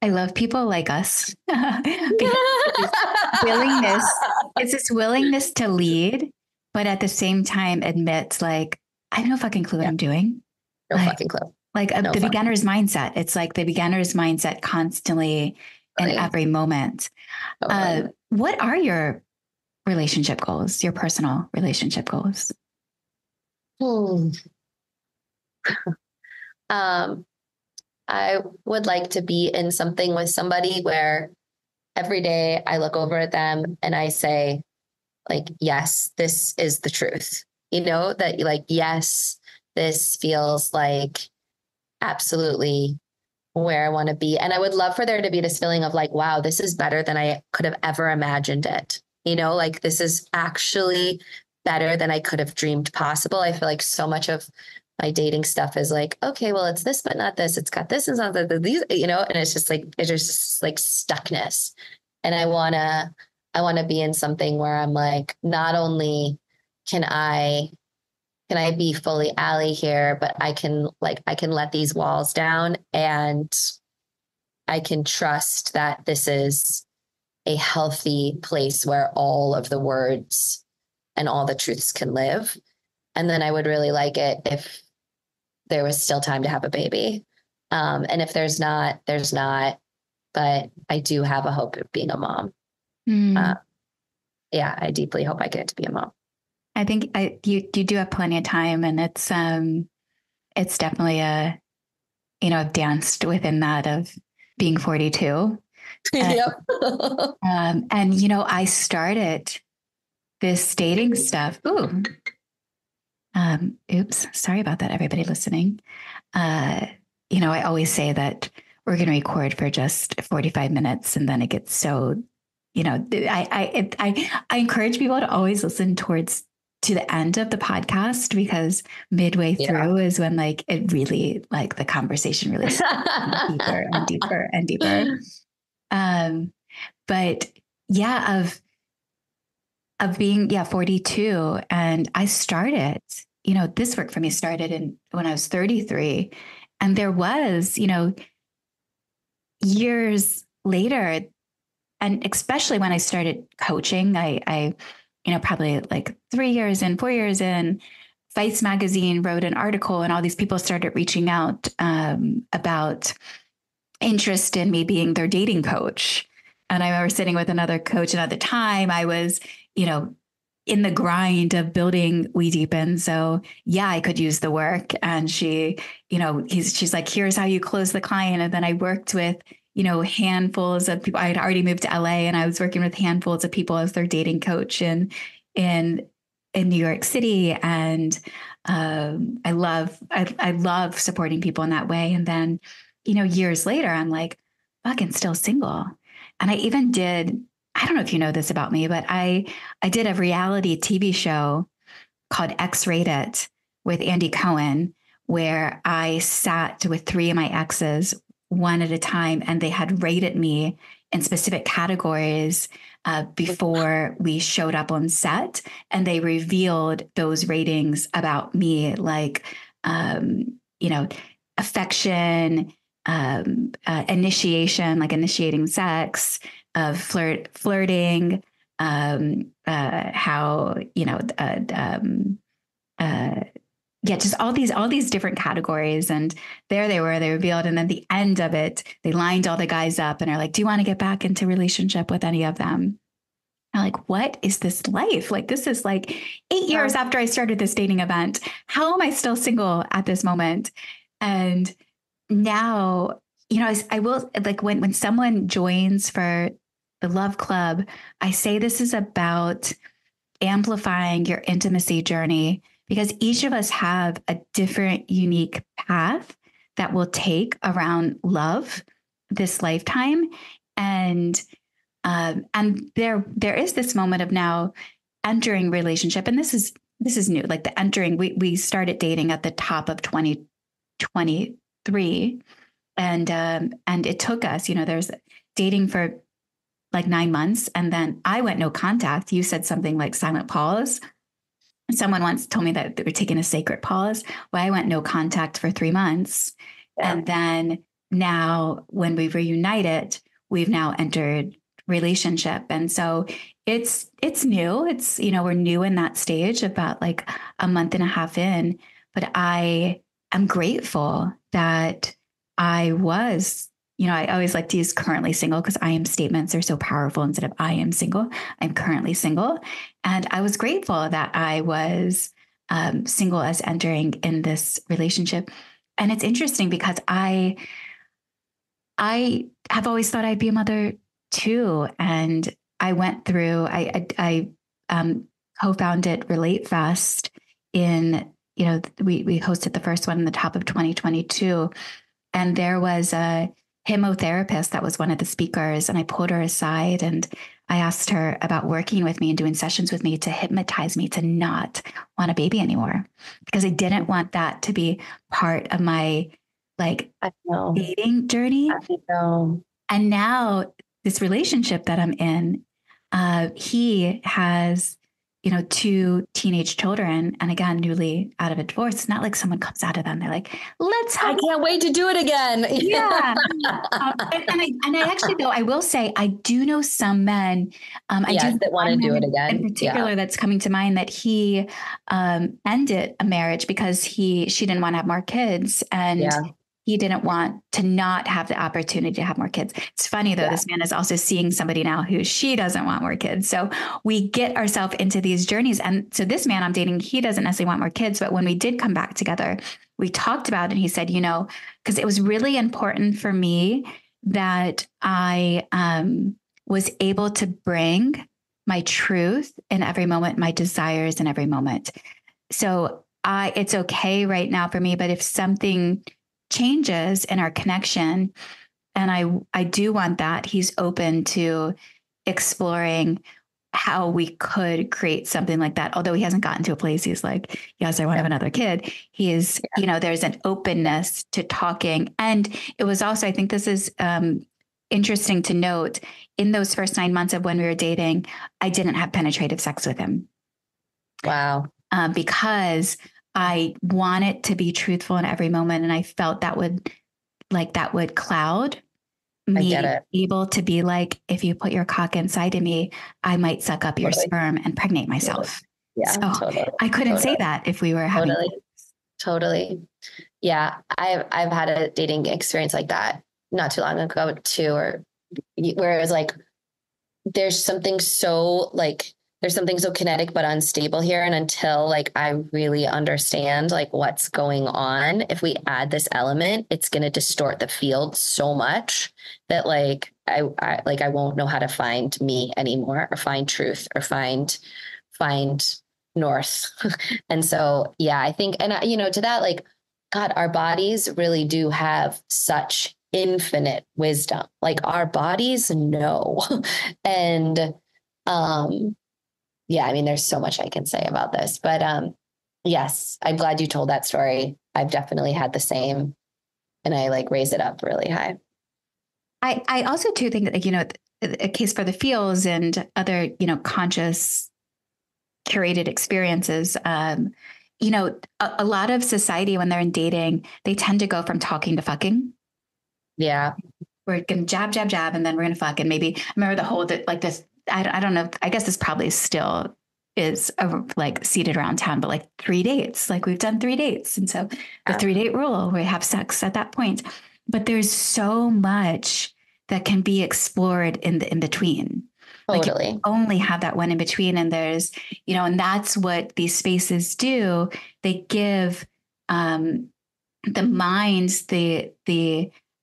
I love people like us. It's this willingness to lead, but at the same time admit like, I have no fucking clue what I'm doing. No fucking clue. Like the beginner's mindset. It's like the beginner's mindset constantly in every moment. What are your relationship goals, your personal relationship goals? I would like to be in something with somebody where every day I look over at them and I say, like, yes, this is the truth. That like, yes, this feels like absolutely where I want to be. And I would love for there to be this feeling of like, wow, this is better than I could have ever imagined it. Like this is actually better than I could have dreamed possible. I feel like so much of my dating stuff is like, okay, well, it's this, but not this. It's got this and something, these, and it's just like, it's just like stuckness. And I want to be in something where I'm like, not only can I be fully Allie here, but I can let these walls down and I can trust that this is a healthy place where all of the words and all the truths can live. And then I would really like it if there was still time to have a baby. And if there's not, there's not, but I do have a hope of being a mom. Yeah, I deeply hope I get to be a mom. I think you do have plenty of time, and it's definitely I've danced within that of being 42. Yep. And I started this dating stuff. Oops, sorry about that, everybody listening. I always say that we're going to record for just 45 minutes, and then it gets so. I encourage people to always listen to the end of the podcast, because midway through is when like it really like the conversation really deeper and deeper and deeper. But yeah, of being 42, and I started, this work for me started when I was 33, and there was, years later, and especially when I started coaching, I probably like 3 years in, 4 years in, Vice magazine wrote an article, and all these people started reaching out about interest in me being their dating coach. And I remember sitting with another coach, and at the time I was, in the grind of building We Deepen. So yeah, I could use the work. And she, she's like, here's how you close the client. And then I worked with, handfuls of people. I had already moved to LA, and I was working with handfuls of people as their dating coach in New York City. And I love supporting people in that way. And then, years later, I'm like, fucking still single. And I even did, I don't know if you know this about me, but I did a reality TV show called X-Rated with Andy Cohen, where I sat with 3 of my exes one at a time, and they had rated me in specific categories before we showed up on set, and they revealed those ratings about me, like affection, initiation, like initiating sex, flirting, how, just all these different categories. And there they were, they revealed. And then the end of it, they lined all the guys up and are like, do you want to get back into relationship with any of them? I'm like, what is this life? Like, this is like 8 years after I started this dating event. How am I still single at this moment? And now, I will, like, when someone joins for the Love Club, I say this is about amplifying your intimacy journey, because each of us have a different, unique path that we'll take around love this lifetime. And there is this moment of now entering relationship. And this is new, like the entering, we started dating at the top of 2023. And it took us, there's dating for like 9 months. And then I went no contact. You said something like silent pause. Someone once told me that they were taking a sacred pause. Well, I went no contact for 3 months. Yeah. And then now when we've reunited, we've now entered relationship. And so it's new. It's, we're new in that stage, about like a month and a half in, but I am grateful that I was, I always like to use currently single, because I am statements are so powerful. Instead of I am single, I'm currently single. And I was grateful that I was single as entering in this relationship. And it's interesting because I have always thought I'd be a mother too. And I went through, I co-founded Relate Fest in, we hosted the first one in the top of 2022. And there was a hypnotherapist that was one of the speakers. And I pulled her aside and I asked her about working with me and doing sessions with me to hypnotize me to not want a baby anymore, because I didn't want that to be part of my dating journey. I know. And now this relationship that I'm in, he has, 2 teenage children, and again, newly out of a divorce. It's not like someone comes out of them, they're like, I can't wait to do it again. Yeah. And I actually, though, I will say, I do know some men, that want to do it again. In particular, that's coming to mind, that he ended a marriage because she didn't want to have more kids. And he didn't want to not have the opportunity to have more kids. It's funny, though, this man is also seeing somebody now who she doesn't want more kids. So we get ourselves into these journeys. And so this man I'm dating, he doesn't necessarily want more kids. But when we did come back together, we talked about it. And he said, because it was really important for me that I was able to bring my truth in every moment, my desires in every moment. So it's okay right now for me. But if something changes in our connection, and I do want that, he's open to exploring how we could create something like that. Although he hasn't gotten to a place he's like, yes, I want to have another kid. He is, there's an openness to talking. And it was also, I think this is interesting to note, in those first 9 months of when we were dating, I didn't have penetrative sex with him. Wow. Because I wanted to be truthful in every moment. And I felt that would cloud me able to be like, if you put your cock inside of me, I might suck up your sperm and pregnate myself. Yeah, so I couldn't say that if we were having. Totally. Yeah. I've had a dating experience like that not too long ago too, where it was like, there's something so kinetic but unstable here. And until I really understand what's going on, if we add this element, it's going to distort the field so much that I won't know how to find me anymore, or find truth, or find north. And so, yeah, I think, and to that, God, our bodies really do have such infinite wisdom. Our bodies know. And, yeah, I mean, there's so much I can say about this, but yes, I'm glad you told that story. I've definitely had the same, and I raise it up really high. I also too think that, a case for the feels and other, conscious curated experiences, a lot of society when they're in dating, they tend to go from talking to fucking. Yeah. we're going to jab, jab, jab, and then we're going to fuck. And maybe I remember the whole, like this, I don't know. I guess this probably still is like seated around town, but like 3 dates, like we've done 3 dates. And so the 3-date rule, we have sex at that point, but there's so much that can be explored in the in-between. Totally. Like you only have that one in between. And there's, and that's what these spaces do. They give, the minds the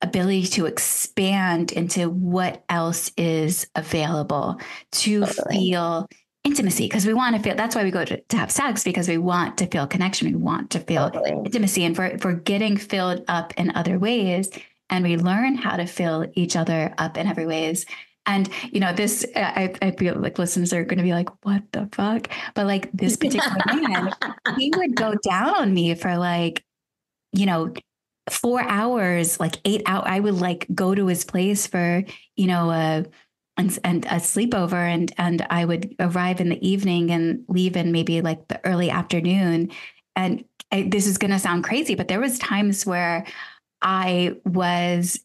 ability to expand into what else is available to feel intimacy, because we want to feel, that's why we go to have sex, because we want to feel connection, we want to feel intimacy, and for getting filled up in other ways, and we learn how to fill each other up in other ways. And, this, I feel like listeners are going to be like, what the fuck? But like this particular man, he would go down on me for like, 4 hours, like 8 hours. I would like go to his place for, and a sleepover, and I would arrive in the evening and leave in maybe like the early afternoon. And this is going to sound crazy, but there was times where I was,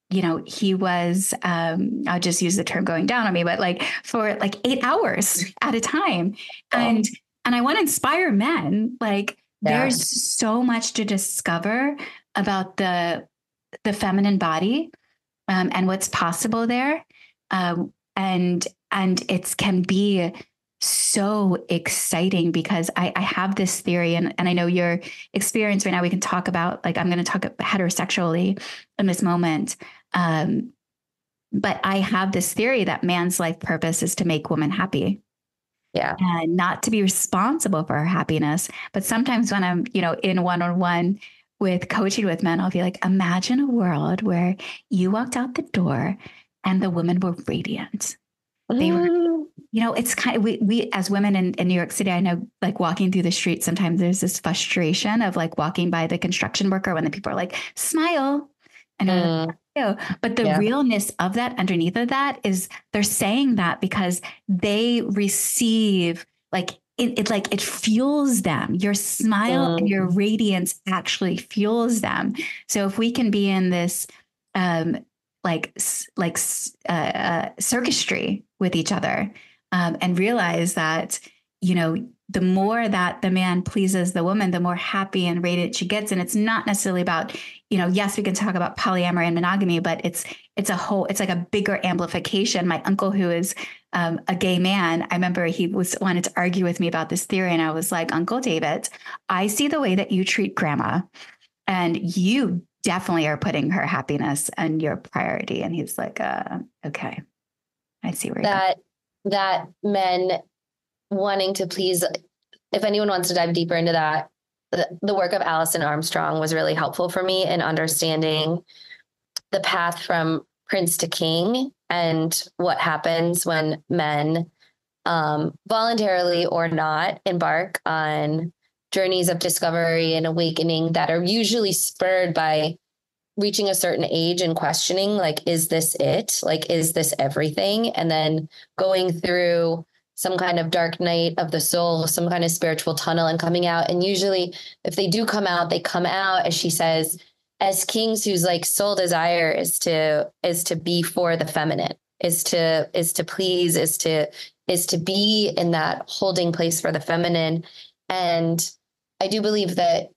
he was, I'll just use the term going down on me, but like for like 8 hours at a time. And I want to inspire men. Like there's so much to discover about the feminine body, and what's possible there. And it can be so exciting, because I have this theory, and I know your experience right now, we can talk about, like, I'm going to talk heterosexually in this moment. But I have this theory that man's life purpose is to make woman happy. Yeah. And not to be responsible for her happiness. But sometimes when I'm, in one-on-one with coaching with men, I'll be like, imagine a world where you walked out the door and the women were radiant. They were, it's kind of, we as women in New York City, I know, like walking through the street, sometimes there's this frustration of like walking by the construction worker when the people are like, smile. And but the realness of that, underneath of that, is they're saying that because they receive, like, it fuels them. Your smile and your radiance actually fuels them. So if we can be in this, circuitry with each other, and realize that, the more that the man pleases the woman, the more happy and radiant she gets. And it's not necessarily about, yes, we can talk about polyamory and monogamy, but it's like a bigger amplification. My uncle, who is a gay man, I remember he wanted to argue with me about this theory. And I was like, Uncle David, I see the way that you treat grandma, and you definitely are putting her happiness and your priority. And he's like, okay, I see where that men wanting to please, if anyone wants to dive deeper into that, the work of Alison Armstrong was really helpful for me in understanding the path from prince to king, and what happens when men, voluntarily or not, embark on journeys of discovery and awakening that are usually spurred by reaching a certain age and questioning, like, is this it? Like, is this everything? And then going through some kind of dark night of the soul, some kind of spiritual tunnel, and coming out. And usually if they do come out, they come out, as she says, as kings whose like sole desire is to be for the feminine, is to please, is to be in that holding place for the feminine. And I do believe that,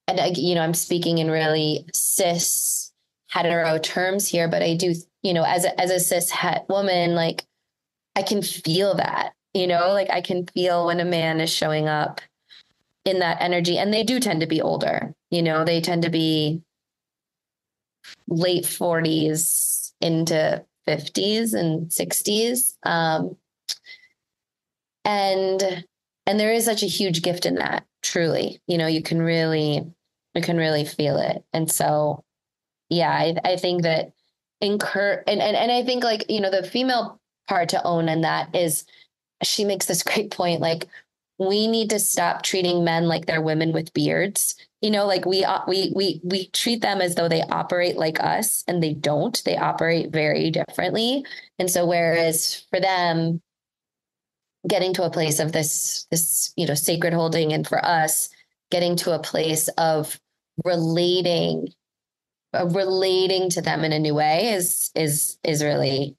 and I'm speaking in really cis hetero terms here, but I do, as a cis het woman, like, I can feel that, like I can feel when a man is showing up in that energy, and they do tend to be older, they tend to be late 40s into 50s and 60s. And there is such a huge gift in that, truly, you can really feel it. And so, yeah, I think that and I think, like, the female part to own in that is, she makes this great point. Like, we need to stop treating men like they're women with beards. Like we treat them as though they operate like us, and they don't. They operate very differently. And so, whereas for them, getting to a place of this sacred holding, and for us getting to a place of relating relating to them in a new way is really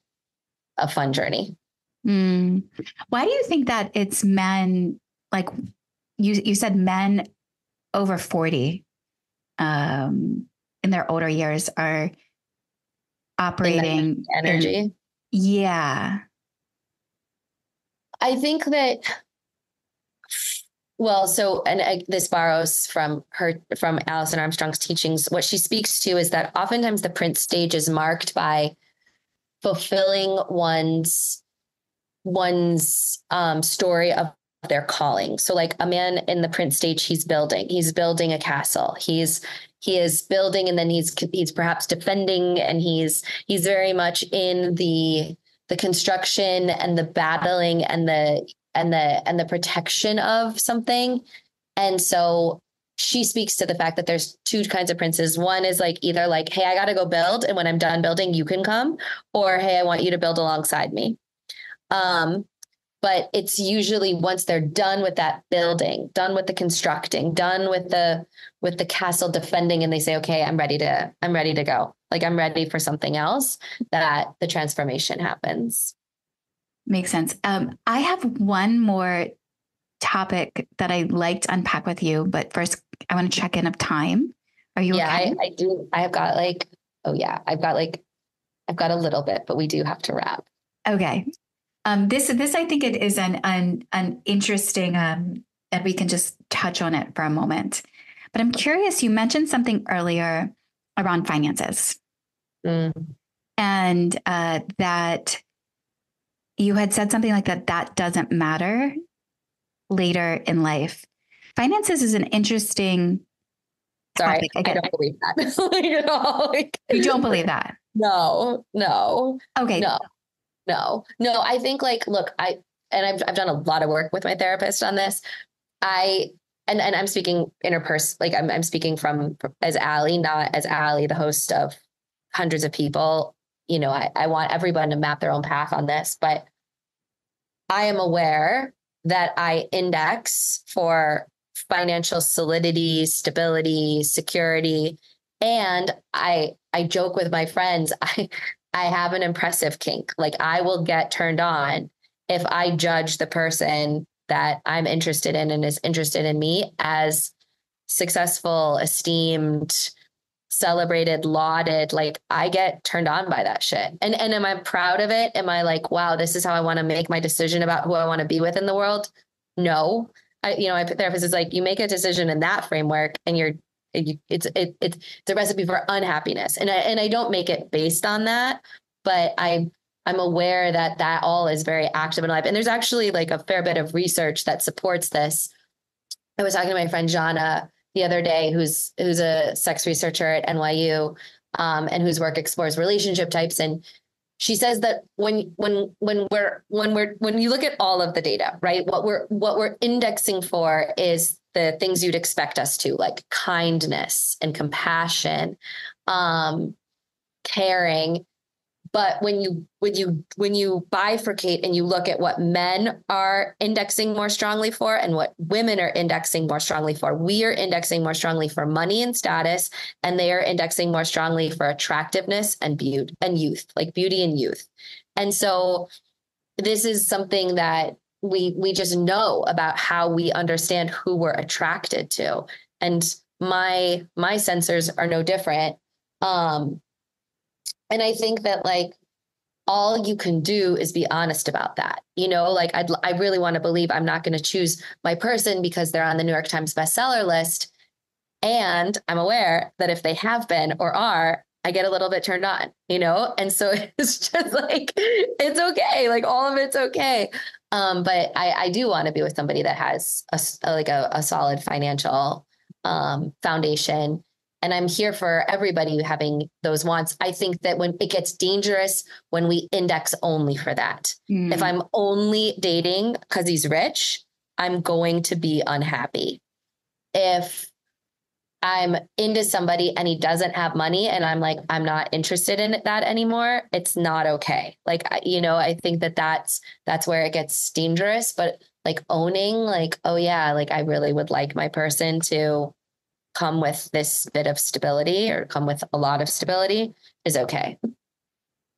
a fun journey. Why do you think that it's men, like you said, men over 40 in their older years are operating energy? Yeah. I think that, this borrows from Alison Armstrong's teachings. What she speaks to is that oftentimes the Prince stage is marked by fulfilling one's story of their calling. So like a man in the Prince stage, he's building a castle. He is building, and then he's perhaps defending, and he's very much in the construction and the battling and the protection of something. And so she speaks to the fact that there's two kinds of princes. One is like either like, hey, I got to go build, and when I'm done building, you can come, or hey, I want you to build alongside me. But it's usually once they're done with that building, done with the constructing, done with the castle defending, and they say, okay, I'm ready to go. Like I'm ready for something else, that the transformation happens. Makes sense. I have one more topic that I'd like to unpack with you, but first I want to check in of time. Are you okay? I do. I've got a little bit, but we do have to wrap. Okay. This I think it is an interesting, and we can just touch on it for a moment. But I'm curious, you mentioned something earlier around finances. And that you had said something like that doesn't matter later in life. Finances is an interesting topic. Sorry, I don't believe that. You don't believe that? No. Okay. No. I think look, I've done a lot of work with my therapist on this. And I'm speaking interpersonal, like I'm speaking from as Allie, not as Allie, the host of hundreds of people. You know, I want everyone to map their own path on this, but I am aware that I index for financial solidity, stability, security. And I joke with my friends, I have an impressive kink. Like I will get turned on if I judge the person that I'm interested in and is interested in me as successful, esteemed, celebrated, lauded. Like I get turned on by that shit. And am I proud of it? Am I like, wow, this is how I want to make my decision about who I want to be with in the world? No. My therapist is like, you make a decision in that framework and it's a recipe for unhappiness. And I don't make it based on that, but I'm aware that all is very active in life. And there's actually like a fair bit of research that supports this. I was talking to my friend Jana the other day, who's a sex researcher at NYU, and whose work explores relationship types. And she says that when you look at all of the data, right, what we're indexing for is the things you'd expect us to, like kindness and compassion, caring. But when you bifurcate and you look at what men are indexing more strongly for and what women are indexing more strongly for, we are indexing more strongly for money and status, and they are indexing more strongly for attractiveness and beauty and youth, like beauty and youth. And so this is something that we just know about how we understand who we're attracted to. And my sensors are no different. And I think that like all you can do is be honest about that. You know, like I really want to believe I'm not going to choose my person because they're on the New York Times bestseller list. And I'm aware that if they have been or are, I get a little bit turned on, you know? And so it's just like, it's okay. Like all of it's okay. But I do want to be with somebody that has a solid financial foundation. And I'm here for everybody having those wants. I think that when it gets dangerous, when we index only for that, if I'm only dating because he's rich, I'm going to be unhappy. If I'm into somebody and he doesn't have money and I'm like, I'm not interested in that anymore, it's not okay. Like, I think that's where it gets dangerous. But like owning, like, oh yeah, like I really would like my person to come with this bit of stability or come with a lot of stability is okay.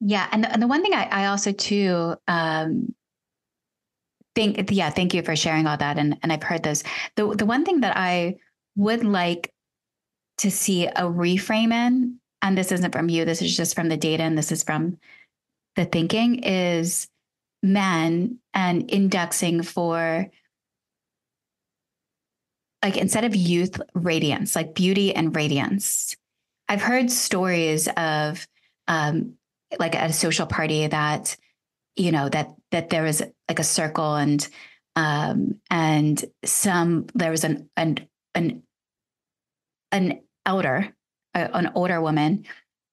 Yeah. And the one thing I also too, thank you for sharing all that. And I've heard those. The one thing that I would like to see a reframe in, and this isn't from you, this is just from the data, and this is from the thinking, is men and indexing for, like, instead of youth, radiance, like beauty and radiance. I've heard stories of like at a social party that, you know, that there was like a circle and there was an older woman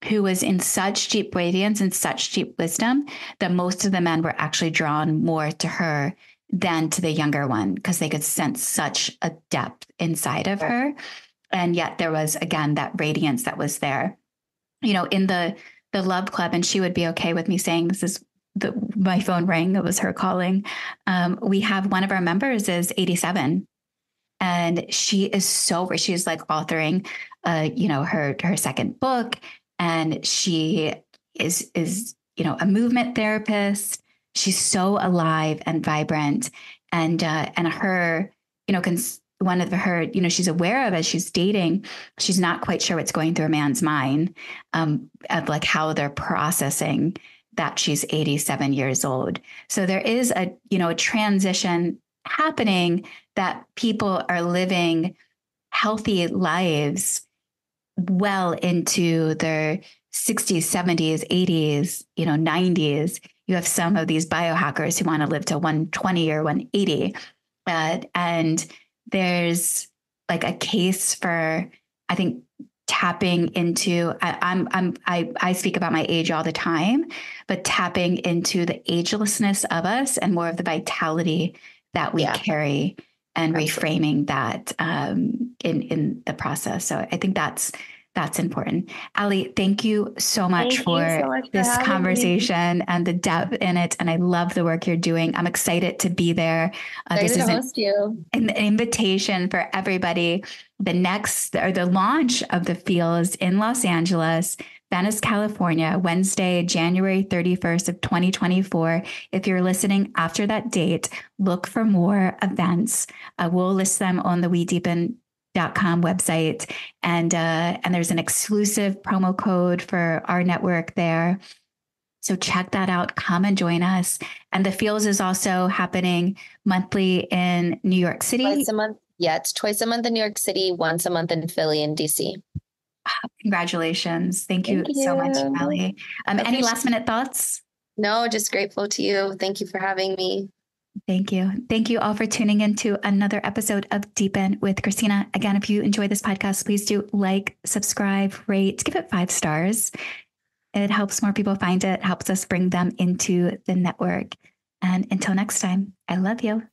who was in such deep radiance and such deep wisdom that most of the men were actually drawn more to her than to the younger one, because they could sense such a depth inside of her. And yet there was, again, that radiance that was there, you know, in the love club. And she would be okay with me saying, this is my phone rang. It was her calling. We have one of our members is 87. And she's like authoring, you know, her second book. And she is, you know, a movement therapist. She's so alive and vibrant, and her, you know, one of her, you know, she's aware of as she's dating, she's not quite sure what's going through a man's mind, of like how they're processing that she's 87 years old. So there is a, you know, a transition happening, that people are living healthy lives well into their 60s, 70s, 80s, you know, 90s. You have some of these biohackers who want to live to 120 or 180. And there's like a case for, I think, tapping into, I speak about my age all the time, but tapping into the agelessness of us and more of the vitality that we carry, and reframing that in the process. So I think that's important. Allie, thank you so much for this conversation and the depth in it. And I love the work you're doing. I'm excited to be there. This is an invitation for everybody. The launch of the Feels in Los Angeles, Venice, California, Wednesday, January 31st of 2024. If you're listening after that date, look for more events. We'll list them on the WeDeepen.com website. And there's an exclusive promo code for our network there. So check that out. Come and join us. And the Feels is also happening monthly in New York City. Twice a month. Yeah, it's twice a month in New York City, once a month in Philly and DC. Congratulations. Thank you so much, Allie. Any last minute thoughts? No, just grateful to you. Thank you for having me. Thank you. Thank you all for tuning into another episode of Deepen with Christina. Again, if you enjoy this podcast, please do like, subscribe, rate, give it 5 stars. It helps more people find it, helps us bring them into the network. And until next time, I love you.